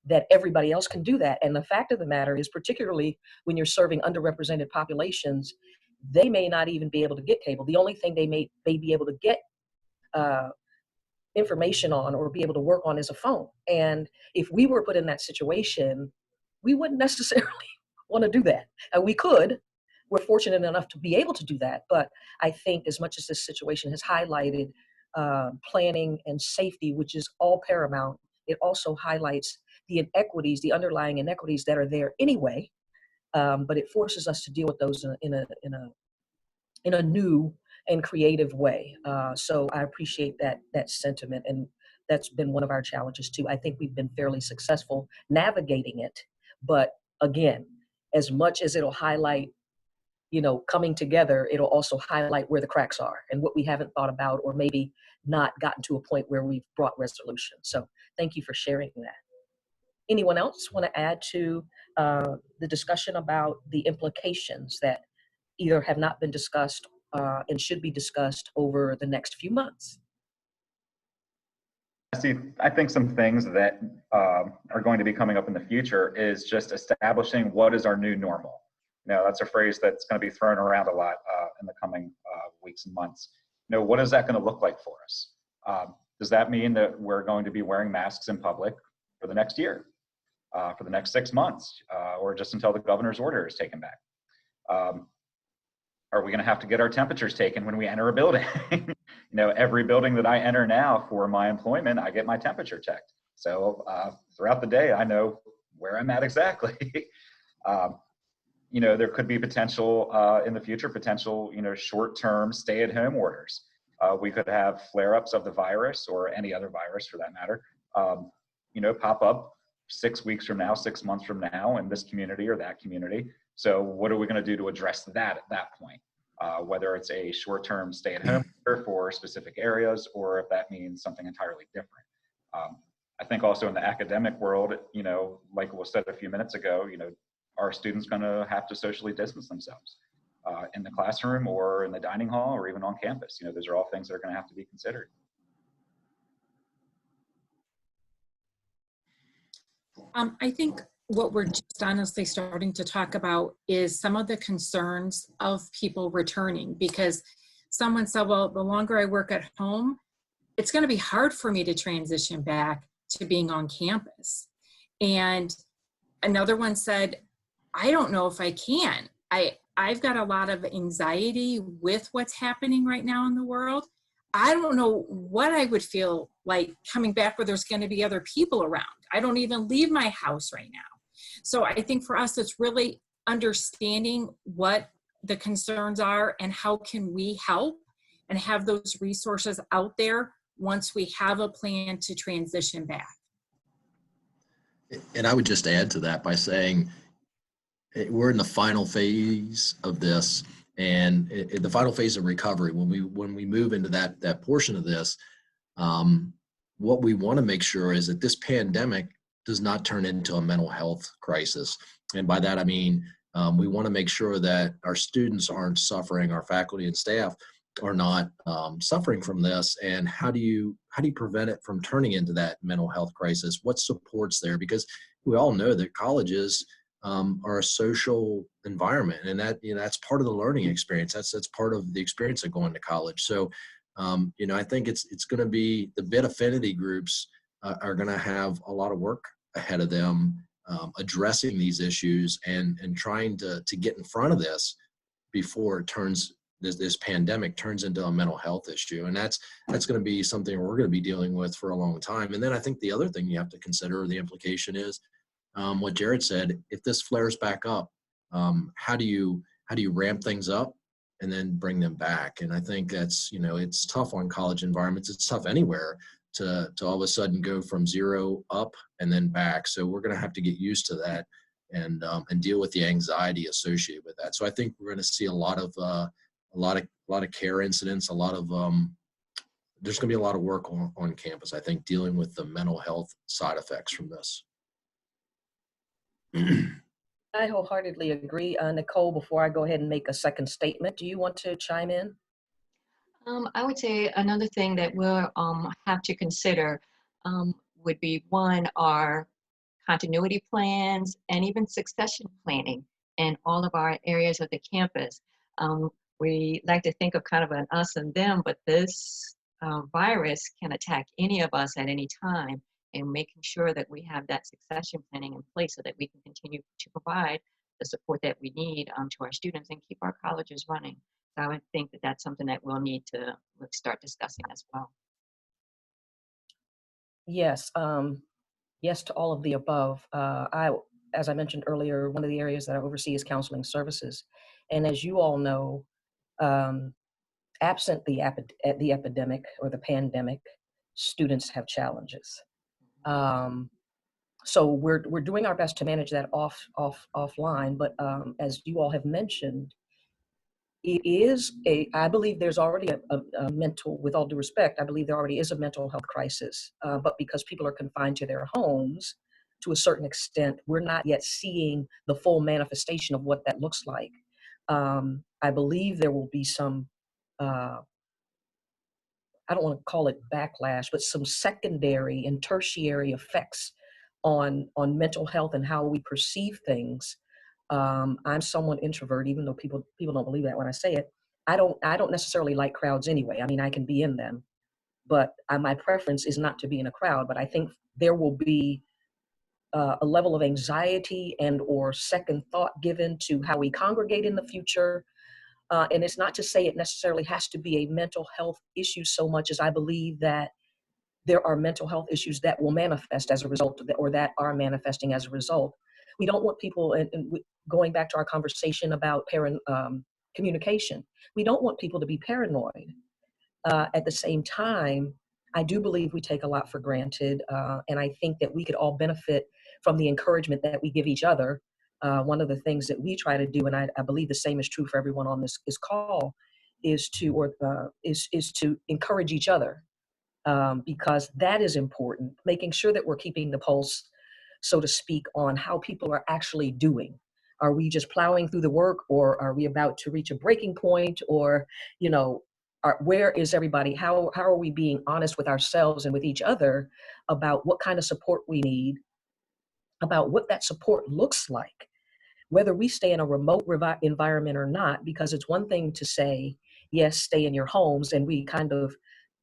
that everybody else can do that. And the fact of the matter is, particularly when you're serving underrepresented populations, they may not even be able to get cable. The only thing they may be able to get information on or be able to work on is a phone. And if we were put in that situation, we wouldn't necessarily want to do that. We could. We're fortunate enough to be able to do that. But I think as much as this situation has highlighted planning and safety, which is all paramount, it also highlights the inequities, the underlying inequities that are there anyway. But it forces us to deal with those in a new and creative way. So I appreciate that sentiment, and that's been one of our challenges too. I think we've been fairly successful navigating it, but again, as much as it'll highlight, coming together, it'll also highlight where the cracks are and what we haven't thought about, or maybe not gotten to a point where we've brought resolution. So thank you for sharing that. Anyone else want to add to the discussion about the implications that either have not been discussed and should be discussed over the next few months? I think some things that are going to be coming up in the future is just establishing what is our new normal. That's a phrase that's going to be thrown around a lot in the coming weeks and months. What is that going to look like for us? Does that mean that we're going to be wearing masks in public for the next year, for the next 6 months, or just until the governor's order is taken back? Are we going to have to get our temperatures taken when we enter a building? Every building that I enter now for my employment, I get my temperature checked. So throughout the day, I know where I'm at exactly. There could be potential in the future, short-term stay-at-home orders. We could have flare-ups of the virus, or any other virus for that matter, pop up 6 weeks from now, 6 months from now in this community or that community. So what are we going to do to address that at that point? Whether it's a short-term stay-at-home order for specific areas, or if that means something entirely different. I think also in the academic world, like was said a few minutes ago, are students going to have to socially distance themselves in the classroom or in the dining hall or even on campus? Those are all things that are going to have to be considered. I think what we're just honestly starting to talk about is some of the concerns of people returning, because someone said, well, the longer I work at home, it's going to be hard for me to transition back to being on campus. And another one said, I don't know if I can. I've got a lot of anxiety with what's happening right now in the world. I don't know what I would feel like coming back where there's going to be other people around. I don't even leave my house right now. So I think for us, it's really understanding what the concerns are and how can we help and have those resources out there once we have a plan to transition back. And I would just add to that by saying we're in the final phase of this, and the final phase of recovery. When we move into that portion of this, what we want to make sure is that this pandemic does not turn into a mental health crisis. And by that I mean we want to make sure that our students aren't suffering, our faculty and staff are not suffering from this. And how do you prevent it from turning into that mental health crisis? What supports there? Because we all know that colleges are a social environment, and that that's part of the learning experience. That's part of the experience of going to college. So I think it's going to be the BIT Affinity groups are going to have a lot of work ahead of them addressing these issues and trying to get in front of this before it turns this pandemic turns into a mental health issue. And that's going to be something we're going to be dealing with for a long time. And then I think the other thing you have to consider, the implication is what Jared said. If this flares back up, how do you ramp things up and then bring them back? And I think that's, it's tough on college environments. It's tough anywhere to all of a sudden go from zero up and then back. So we're going to have to get used to that and deal with the anxiety associated with that. So I think we're going to see a lot of care incidents, there's going to be a lot of work on campus, I think, dealing with the mental health side effects from this. I wholeheartedly agree. Nicole, before I go ahead and make a second statement, do you want to chime in? I would say another thing that we'll have to consider would be our continuity plans and even succession planning in all of our areas of the campus. We like to think of kind of an us and them, but this virus can attack any of us at any time, and making sure that we have that succession planning in place so that we can continue to provide the support that we need to our students and keep our colleges running. So I would think that that's something that we'll need to start discussing as well. Yes. Yes to all of the above. As I mentioned earlier, one of the areas that I oversee is counseling services. And as you all know, absent the epidemic or the pandemic, students have challenges. So we're doing our best to manage that offline. But as you all have mentioned, it is I believe there's already a mental, with all due respect, I believe there already is a mental health crisis. But because people are confined to their homes to a certain extent, we're not yet seeing the full manifestation of what that looks like. I believe there will be some, I don't want to call it backlash, but some secondary and tertiary effects on mental health and how we perceive things. I'm somewhat introvert, even though people don't believe that when I say it. I don't necessarily like crowds anyway. I mean, I can be in them, but my preference is not to be in a crowd. But I think there will be a level of anxiety and or second thought given to how we congregate in the future. And it's not to say it necessarily has to be a mental health issue so much as I believe that there are mental health issues that will manifest as a result of it, or that are manifesting as a result. We don't want people, and going back to our conversation about communication, we don't want people to be paranoid. At the same time, I do believe we take a lot for granted, and I think that we could all benefit from the encouragement that we give each other. One of the things that we try to do, and I believe the same is true for everyone on this call, is to encourage each other. Because that is important, making sure that we're keeping the pulse, so to speak, on how people are actually doing. Are we just plowing through the work, or are we about to reach a breaking point, or, where is everybody? How are we being honest with ourselves and with each other about what kind of support we need, about what that support looks like, whether we stay in a remote environment or not, because it's one thing to say, yes, stay in your homes, and we kind of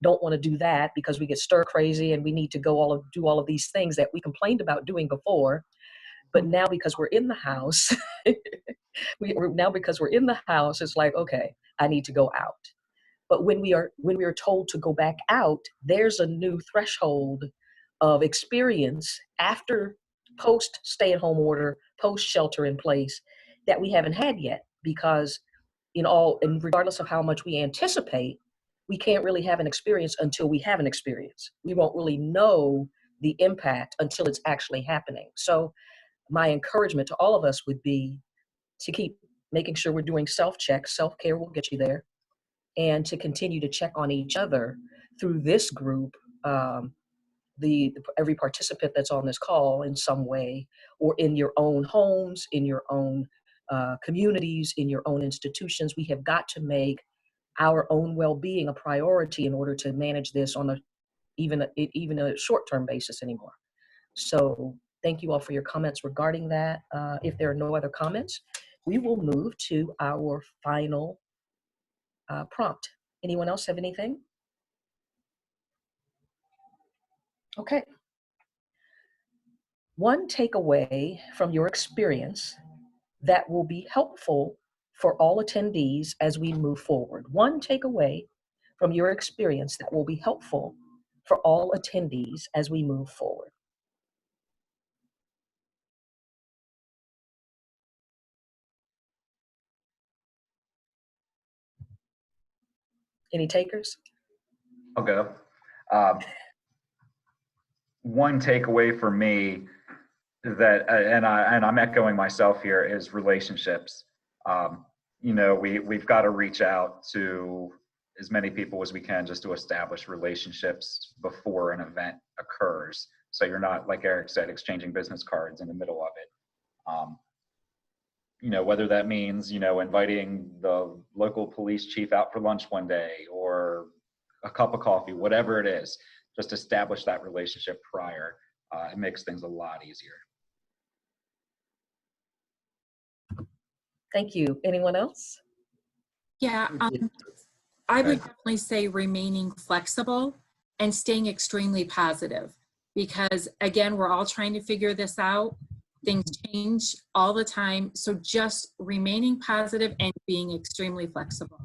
don't want to do that because we get stir crazy and we need to do all of these things that we complained about doing before. But now because we're in the house, because we're in the house, it's like, okay, I need to go out. But when we are told to go back out, there's a new threshold of experience after post stay-at-home order, post shelter in place, that we haven't had yet, because and regardless of how much we anticipate, we can't really have an experience until we have an experience. We won't really know the impact until it's actually happening. So my encouragement to all of us would be to keep making sure we're doing self-checks. Self-care will get you there, and to continue to check on each other through this group, every participant that's on this call in some way, or in your own homes, in your own communities, in your own institutions. We have got to make our own well-being a priority in order to manage this on even a short-term basis anymore. So thank you all for your comments regarding that. If there are no other comments, we will move to our final prompt. Anyone else have anything? Okay. One takeaway from your experience that will be helpful for all attendees as we move forward. One takeaway from your experience that will be helpful for all attendees as we move forward. Any takers? I'll go. One takeaway for me that, and I'm echoing myself here, is relationships. We've got to reach out to as many people as we can just to establish relationships before an event occurs. So you're not, like Eric said, exchanging business cards in the middle of it. Whether that means, inviting the local police chief out for lunch one day, or a cup of coffee, whatever it is, just establish that relationship prior. It makes things a lot easier. Thank you. Anyone else? Yeah, I would definitely say remaining flexible and staying extremely positive, because again, we're all trying to figure this out. Things change all the time. So just remaining positive and being extremely flexible.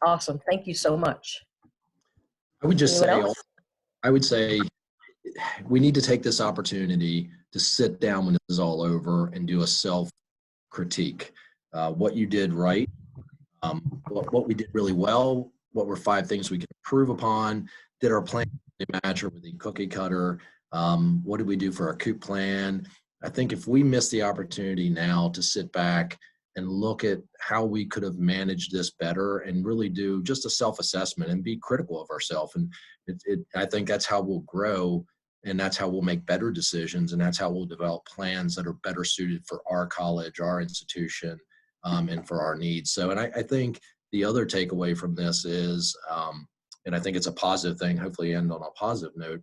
Awesome. Thank you so much. I would just Anyone say, we need to take this opportunity to sit down when this is all over and do a self-critique. What you did right, what we did really well, what were 5 things we could improve upon, did our plan match or with the cookie cutter, what did we do for our COOP plan? I think if we miss the opportunity now to sit back and look at how we could have managed this better and really do just a self-assessment and be critical of ourselves. And I think that's how we'll grow, and that's how we'll make better decisions, and that's how we'll develop plans that are better suited for our college, our institution, and for our needs. So, and I think the other takeaway from this is, and I think it's a positive thing, hopefully end on a positive note,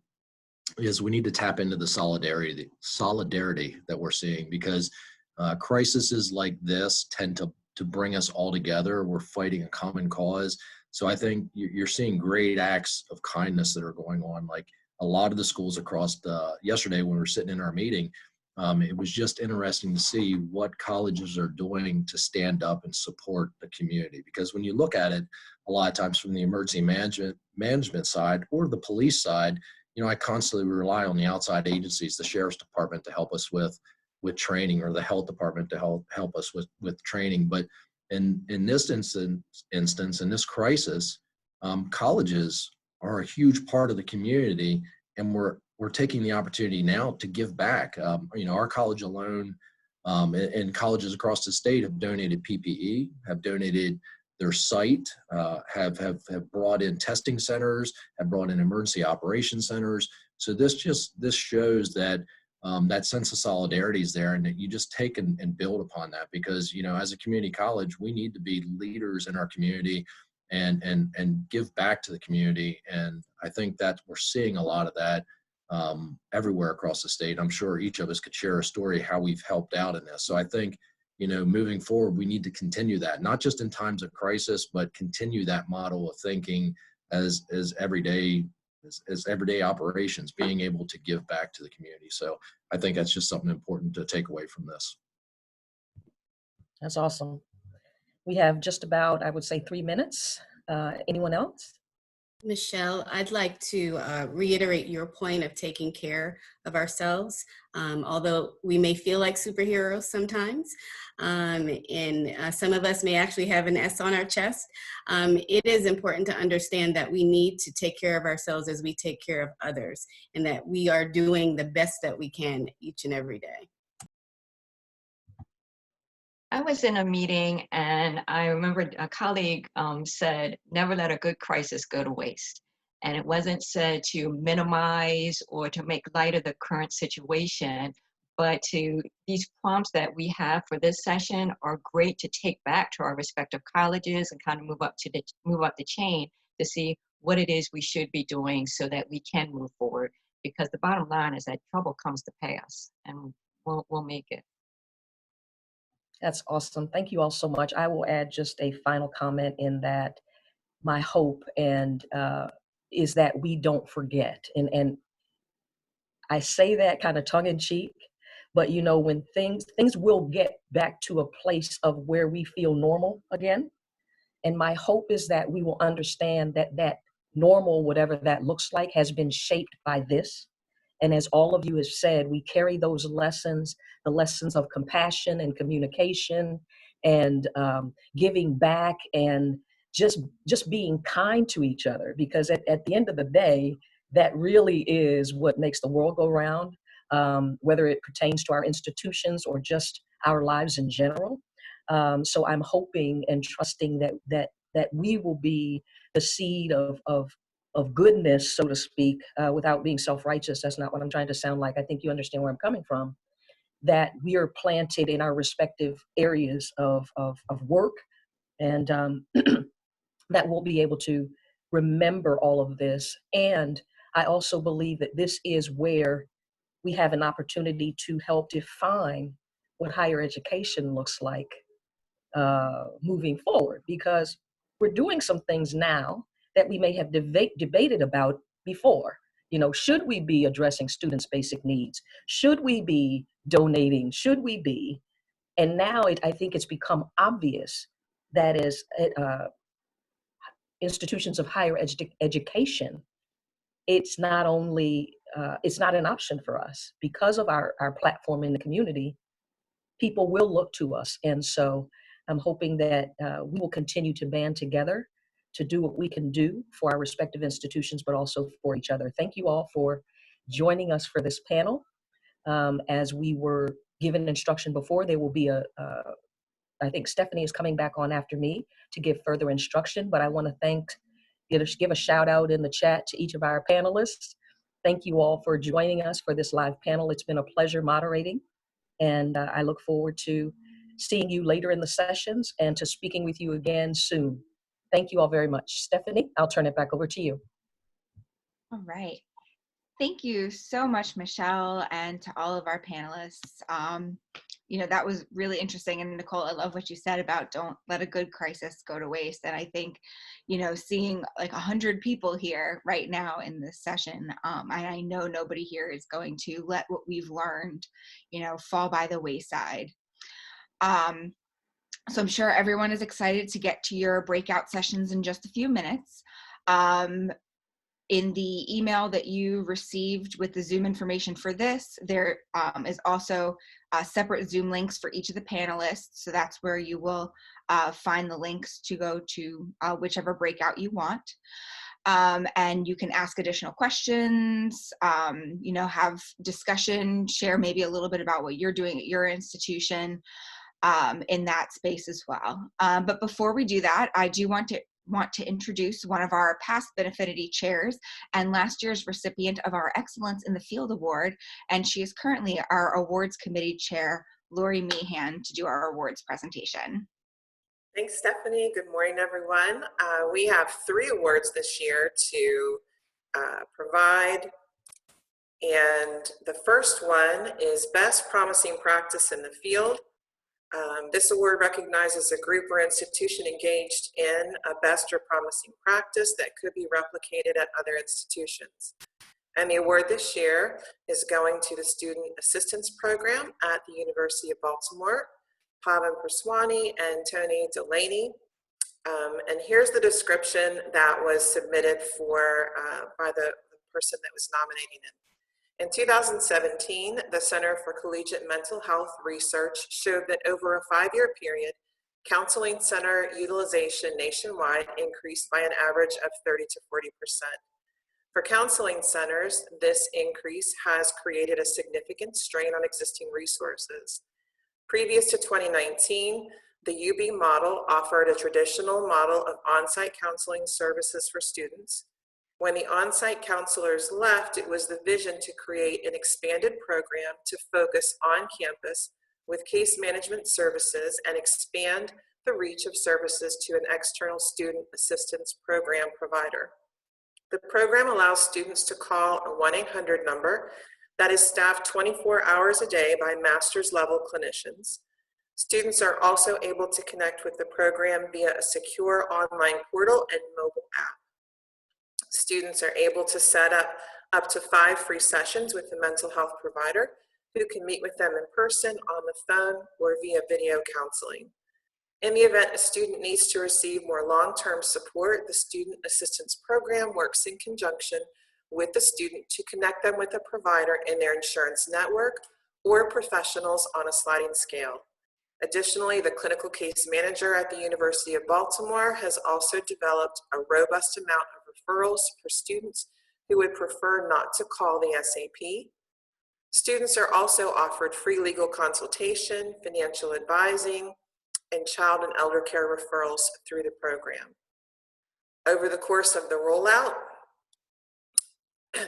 is we need to tap into the solidarity that we're seeing, because crises like this tend to bring us all together. We're fighting a common cause. So I think you're seeing great acts of kindness that are going on. Like a lot of the schools across yesterday when we were sitting in our meeting, it was just interesting to see what colleges are doing to stand up and support the community. Because when you look at it, a lot of times from the emergency management side or the police side, I constantly rely on the outside agencies, the sheriff's department to help us with training, or the health department to help us with training. But in this instance, in this crisis, colleges are a huge part of the community, and we're taking the opportunity now to give back. Our college alone, and colleges across the state have donated PPE, have donated their site, have brought in testing centers, have brought in emergency operations centers. So this shows that that sense of solidarity is there, and that you just take and build upon that, because as a community college, we need to be leaders in our community and give back to the community. And I think that we're seeing a lot of that everywhere across the state. I'm sure each of us could share a story how we've helped out in this. So I think, you know, moving forward, we need to continue that, not just in times of crisis, but continue that model of thinking as everyday operations, being able to give back to the community. So I think that's just something important to take away from this. That's awesome. We have just about, I would say, 3 minutes. Anyone else? Michelle, I'd like to reiterate your point of taking care of ourselves. Although we may feel like superheroes sometimes, and some of us may actually have an S on our chest, it is important to understand that we need to take care of ourselves as we take care of others, and that we are doing the best that we can each and every day. I was in a meeting and I remember a colleague said, never let a good crisis go to waste. And it wasn't said to minimize or to make light of the current situation, but these prompts that we have for this session are great to take back to our respective colleges and kind of move up the chain to see what it is we should be doing so that we can move forward. Because the bottom line is that trouble comes to pass, and we'll make it. That's awesome. Thank you all so much. I will add just a final comment in that my hope is that we don't forget. And I say that kind of tongue in cheek, but you know, when things will get back to a place of where we feel normal again. And my hope is that we will understand that that normal, whatever that looks like, has been shaped by this. And as all of you have said, we carry those lessons, the lessons of compassion and communication and giving back and just being kind to each other. Because at the end of the day, that really is what makes the world go round, whether it pertains to our institutions or just our lives in general. So I'm hoping and trusting that we will be the seed of goodness, so to speak, without being self-righteous. That's not what I'm trying to sound like. I think you understand where I'm coming from. That we are planted in our respective areas of work, and that we'll be able to remember all of this. And I also believe that this is where we have an opportunity to help define what higher education looks like moving forward, because we're doing some things now that we may have debated about before. You know, should we be addressing students' basic needs? Should we be donating? Should we be? And now I think it's become obvious that as institutions of higher education, it's not only, it's not an option for us. Because of our platform in the community, people will look to us. And so I'm hoping that we will continue to band together to do what we can do for our respective institutions, but also for each other. Thank you all for joining us for this panel. As we were given instruction before, there will be I think Stephanie is coming back on after me to give further instruction, but I want to give a shout out in the chat to each of our panelists. Thank you all for joining us for this live panel. It's been a pleasure moderating, and I look forward to seeing you later in the sessions and to speaking with you again soon. Thank you all very much. Stephanie, I'll turn it back over to you. All right. Thank you so much, Michelle, and to all of our panelists. You know, that was really interesting. And Nicole, I love what you said about don't let a good crisis go to waste. And I think, you know, seeing like 100 people here right now in this session, and I know nobody here is going to let what we've learned, you know, fall by the wayside. So I'm sure everyone is excited to get to your breakout sessions in just a few minutes. In the email that you received with the Zoom information for this, there is also separate Zoom links for each of the panelists. So that's where you will find the links to go to whichever breakout you want. And you can ask additional questions, you know, have discussion, share maybe a little bit about what you're doing at your institution in that space as well. But before we do that, I do want to introduce one of our past BIT Affinity chairs and last year's recipient of our Excellence in the Field Award, and she is currently our Awards Committee Chair, Lori Meehan, to do our awards presentation. Thanks, Stephanie. Good morning, everyone. We have 3 awards this year to provide, And the first one is Best Promising Practice in the Field. This award recognizes a group or institution engaged in a best or promising practice that could be replicated at other institutions. And the award this year is going to the Student Assistance Program at the University of Baltimore, Pavan Perswani and Tony Delaney. And here's the description that was submitted by the person that was nominating it. In 2017, the Center for Collegiate Mental Health Research showed that over a 5-year period, counseling center utilization nationwide increased by an average of 30 to 40%. For counseling centers, this increase has created a significant strain on existing resources. Previous to 2019, the UB model offered a traditional model of on-site counseling services for students. When the on-site counselors left, it was the vision to create an expanded program to focus on campus with case management services and expand the reach of services to an external student assistance program provider. The program allows students to call a 1-800 number that is staffed 24 hours a day by master's level clinicians. Students are also able to connect with the program via a secure online portal and mobile app. Students are able to set up to 5 free sessions with a mental health provider who can meet with them in person, on the phone, or via video counseling. In the event a student needs to receive more long-term support, the Student Assistance Program works in conjunction with the student to connect them with a provider in their insurance network or professionals on a sliding scale. Additionally, the clinical case manager at the University of Baltimore has also developed a robust amount of referrals for students who would prefer not to call the SAP. Students are also offered free legal consultation, financial advising, and child and elder care referrals through the program. Over the course of the rollout,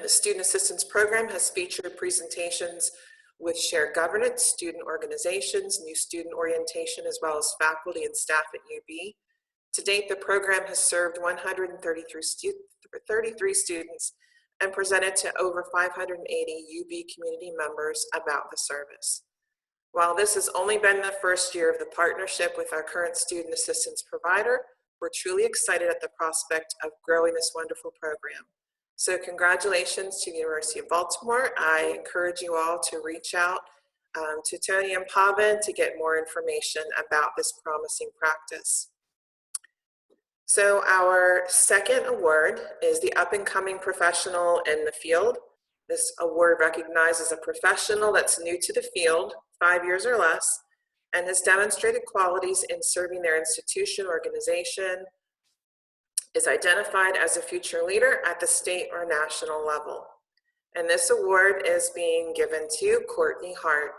the Student Assistance Program has featured presentations with shared governance, student organizations, new student orientation, as well as faculty and staff at UB. To date, the program has served 133 students and presented to over 580 UB community members about the service. While this has only been the first year of the partnership with our current student assistance provider, we're truly excited at the prospect of growing this wonderful program. So congratulations to the University of Baltimore. I encourage you all to reach out to Tony and Pavan to get more information about this promising practice. So our second award is the Up and Coming Professional in the Field. This award recognizes a professional that's new to the field, 5 years or less, and has demonstrated qualities in serving their institution, organization, is identified as a future leader at the state or national level. And this award is being given to Courtney Hart.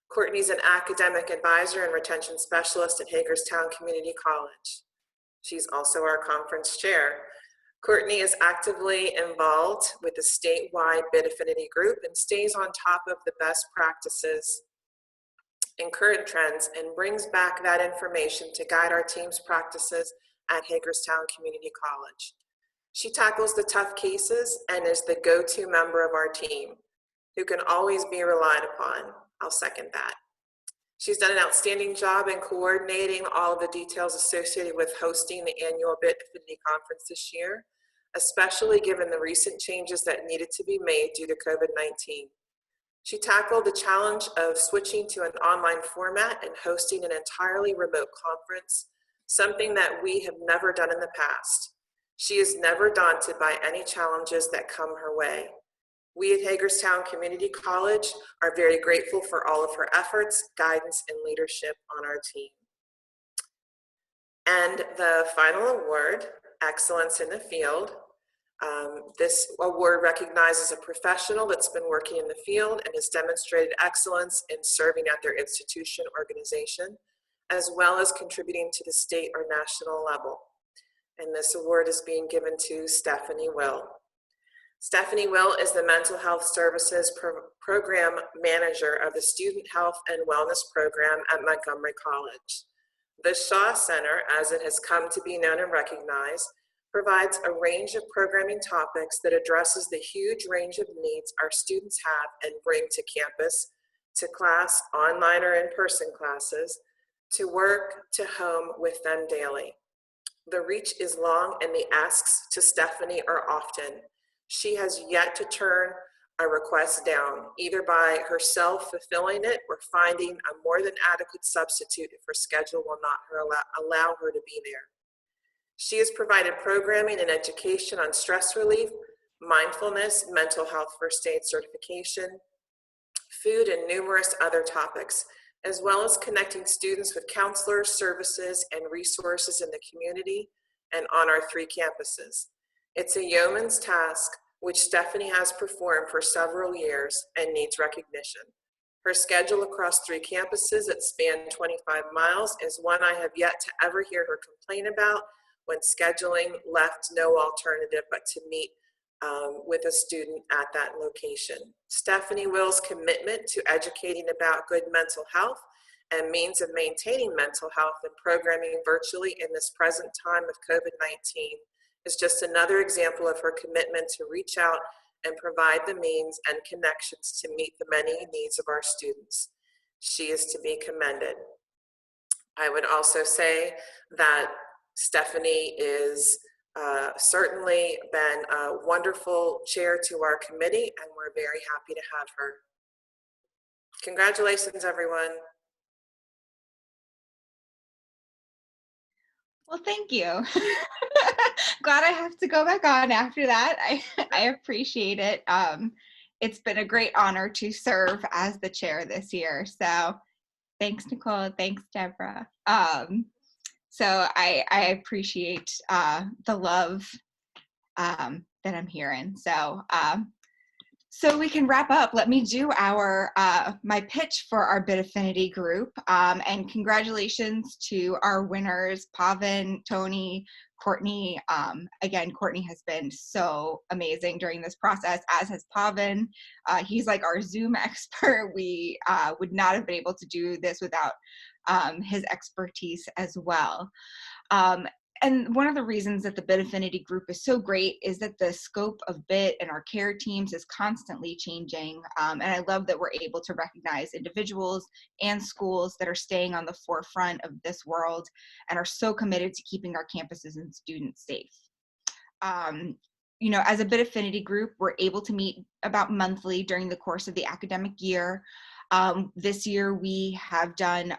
Courtney's an academic advisor and retention specialist at Hagerstown Community College. She's also our conference chair. Courtney is actively involved with the statewide BIT Affinity group and stays on top of the best practices and current trends and brings back that information to guide our team's practices at Hagerstown Community College. She tackles the tough cases and is the go-to member of our team who can always be relied upon. I'll second that. She's done an outstanding job in coordinating all of the details associated with hosting the annual BIT Affinity Conference this year, especially given the recent changes that needed to be made due to COVID-19. She tackled the challenge of switching to an online format and hosting an entirely remote conference, something that we have never done in the past. She is never daunted by any challenges that come her way. We at Hagerstown Community College are very grateful for all of her efforts, guidance, and leadership on our team. And the final award, Excellence in the Field. This award recognizes a professional that's been working in the field and has demonstrated excellence in serving at their institution organization, as well as contributing to the state or national level. And this award is being given to Stephanie Will. Stephanie Will is the Mental Health Services Program Manager of the Student Health and Wellness Program at Montgomery College. The Shaw Center, as it has come to be known and recognized, provides a range of programming topics that addresses the huge range of needs our students have and bring to campus, to class, online or in-person classes, to work, to home with them daily. The reach is long and the asks to Stephanie are often. She has yet to turn a request down, either by herself fulfilling it or finding a more than adequate substitute if her schedule will not allow her to be there. She has provided programming and education on stress relief, mindfulness, mental health first aid certification, food, and numerous other topics, as well as connecting students with counselors, services, and resources in the community and on our 3 campuses. It's a yeoman's task, which Stephanie has performed for several years and needs recognition. Her schedule across 3 campuses that span 25 miles is one I have yet to ever hear her complain about when scheduling left no alternative but to meet with a student at that location. Stephanie Will's commitment to educating about good mental health and means of maintaining mental health and programming virtually in this present time of COVID-19 is just another example of her commitment to reach out and provide the means and connections to meet the many needs of our students. She is to be commended. I would also say that Stephanie is certainly been a wonderful chair to our committee, and we're very happy to have her. Congratulations, everyone. Well, thank you. Glad I have to go back on after that. I appreciate it. It's been a great honor to serve as the chair this year. So thanks, Nicole. Thanks, Deborah. So I appreciate the love that I'm hearing. So we can wrap up. Let me do my pitch for our BIT Affinity group. And congratulations to our winners, Pavan, Tony, Courtney. Again, Courtney has been so amazing during this process, as has Pavan. He's like our Zoom expert. We would not have been able to do this without his expertise as well. And one of the reasons that the BIT Affinity group is so great is that the scope of BIT and our care teams is constantly changing. And I love that we're able to recognize individuals and schools that are staying on the forefront of this world and are so committed to keeping our campuses and students safe. You know, as a BIT Affinity group, we're able to meet about monthly during the course of the academic year. This year we have done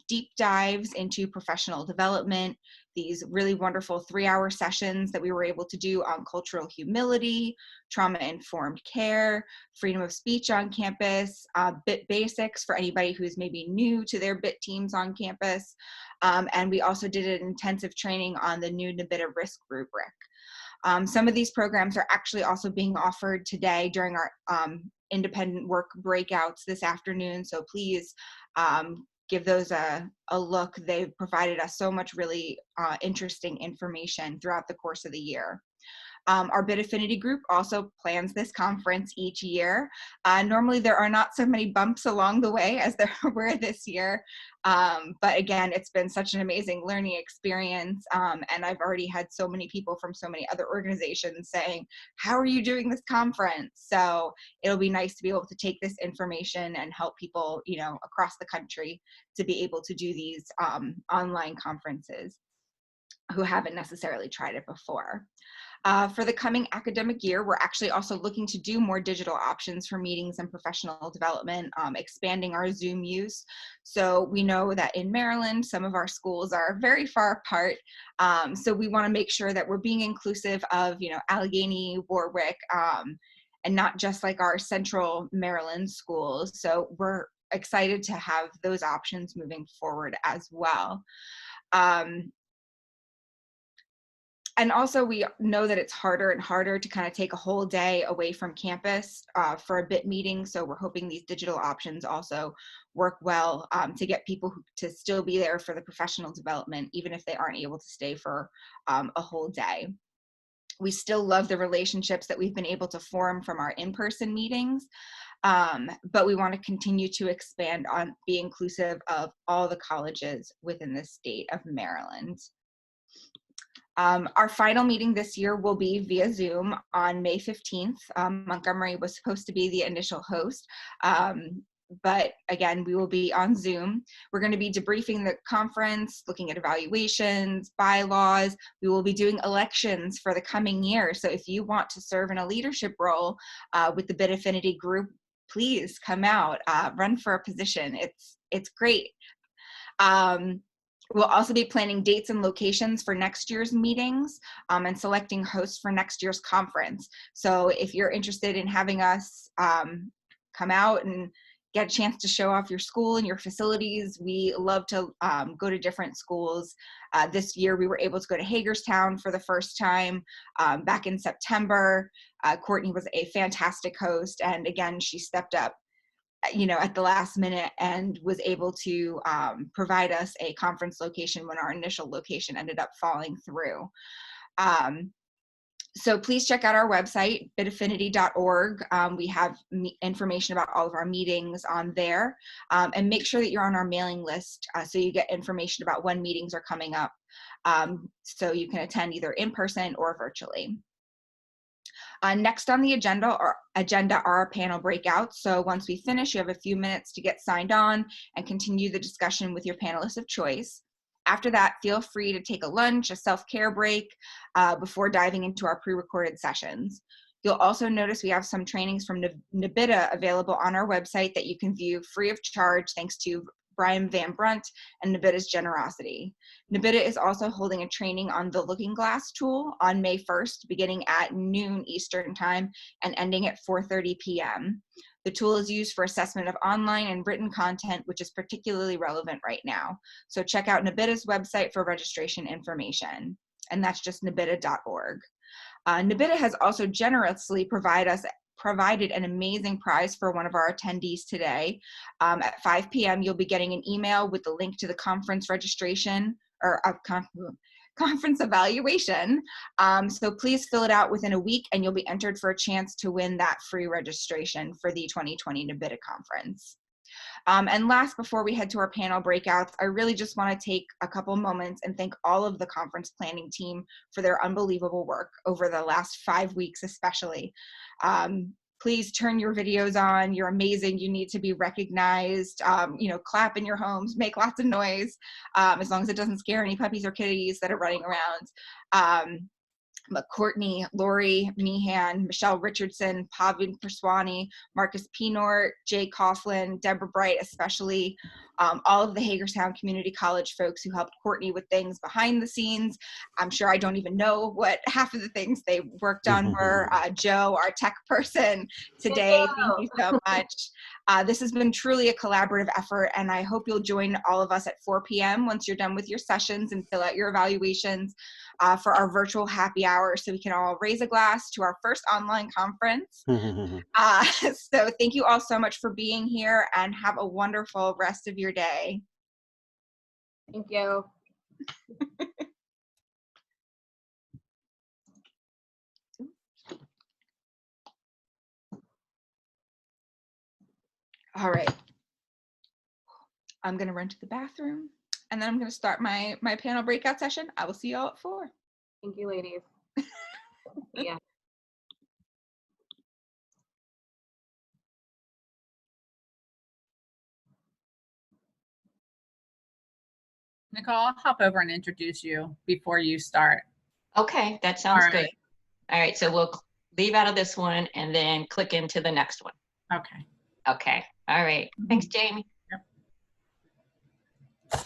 deep dives into professional development, these really wonderful 3-hour sessions that we were able to do on cultural humility, trauma-informed care, freedom of speech on campus, BIT basics for anybody who's maybe new to their BIT teams on campus. And we also did an intensive training on the new NBITA risk rubric. Some of these programs are actually also being offered today during our independent work breakouts this afternoon, so please give those a look. They've provided us so much really interesting information throughout the course of the year. Our BIT Affinity group also plans this conference each year. Normally there are not so many bumps along the way as there were this year, but again, it's been such an amazing learning experience, and I've already had so many people from so many other organizations saying, how are you doing this conference? So it'll be nice to be able to take this information and help people, you know, across the country to be able to do these online conferences who haven't necessarily tried it before. For the coming academic year, we're actually also looking to do more digital options for meetings and professional development, expanding our Zoom use. So we know that in Maryland, some of our schools are very far apart. So we want to make sure that we're being inclusive of, you know, Allegheny, Warwick, and not just like our central Maryland schools. So we're excited to have those options moving forward as well. And also we know that it's harder and harder to kind of take a whole day away from campus for a BIT meeting. So we're hoping these digital options also work well to get people to still be there for the professional development, even if they aren't able to stay for a whole day. We still love the relationships that we've been able to form from our in-person meetings, but we want to continue to expand on be inclusive of all the colleges within the state of Maryland. Our final meeting this year will be via Zoom on May 15th. Montgomery was supposed to be the initial host, but again, we will be on Zoom. We're going to be debriefing the conference, looking at evaluations, bylaws. We will be doing elections for the coming year. So if you want to serve in a leadership role with the BIT Affinity group, please come out, run for a position. It's great. We'll also be planning dates and locations for next year's meetings and selecting hosts for next year's conference. So if you're interested in having us come out and get a chance to show off your school and your facilities, we love to go to different schools. This year we were able to go to Hagerstown for the first time back in September. Courtney was a fantastic host, and again, she stepped up at the last minute and was able to provide us a conference location when our initial location ended up falling through. So please check out our website, bitaffinity.org. We have information about all of our meetings on there, and make sure that you're on our mailing list so you get information about when meetings are coming up, so you can attend either in person or virtually. Next on the agenda are our panel breakouts. So once we finish, you have a few minutes to get signed on and continue the discussion with your panelists of choice. After that, feel free to take a lunch, a self-care break before diving into our pre-recorded sessions. You'll also notice we have some trainings from NBITA available on our website that you can view free of charge thanks to Brian Van Brunt and NBITA's generosity. NBITA is also holding a training on the Looking Glass tool on May 1st, beginning at noon Eastern time and ending at 4:30 p.m. The tool is used for assessment of online and written content, which is particularly relevant right now. So check out NBITA's website for registration information, and that's just nbita.org. NBITA has also generously provided an amazing prize for one of our attendees today. At 5 p.m., you'll be getting an email with the link to the conference registration or conference evaluation. So please fill it out within a week and you'll be entered for a chance to win that free registration for the 2020 NBITA conference. And last, before we head to our panel breakouts, I really just want to take a couple moments and thank all of the conference planning team for their unbelievable work over the last 5 weeks especially. Please turn your videos on. You're amazing. You need to be recognized. Clap in your homes, make lots of noise, as long as it doesn't scare any puppies or kitties that are running around. But Courtney, Lori Meehan, Michelle Richardson, Pavin Perswani, Marcus Pinort, Jay Coughlin, Deborah Bright especially, all of the Hagerstown Community College folks who helped Courtney with things behind the scenes. I'm sure I don't even know what half of the things they worked on were. Joe, our tech person today, thank you so much. This has been truly a collaborative effort, and I hope you'll join all of us at 4 p.m. once you're done with your sessions and fill out your evaluations for our virtual happy hour so we can all raise a glass to our first online conference. So thank you all so much for being here and have a wonderful rest of your day. Thank you. All right. I'm going to run to the bathroom and then I'm going to start my panel breakout session. I will see you all at 4. Thank you, ladies. Yeah. Nicole, I'll hop over and introduce you before you start. Okay, that sounds All right. good. All right, so we'll leave out of this one and then click into the next one. Okay. Okay, all right. Thanks, Jamie. Yep.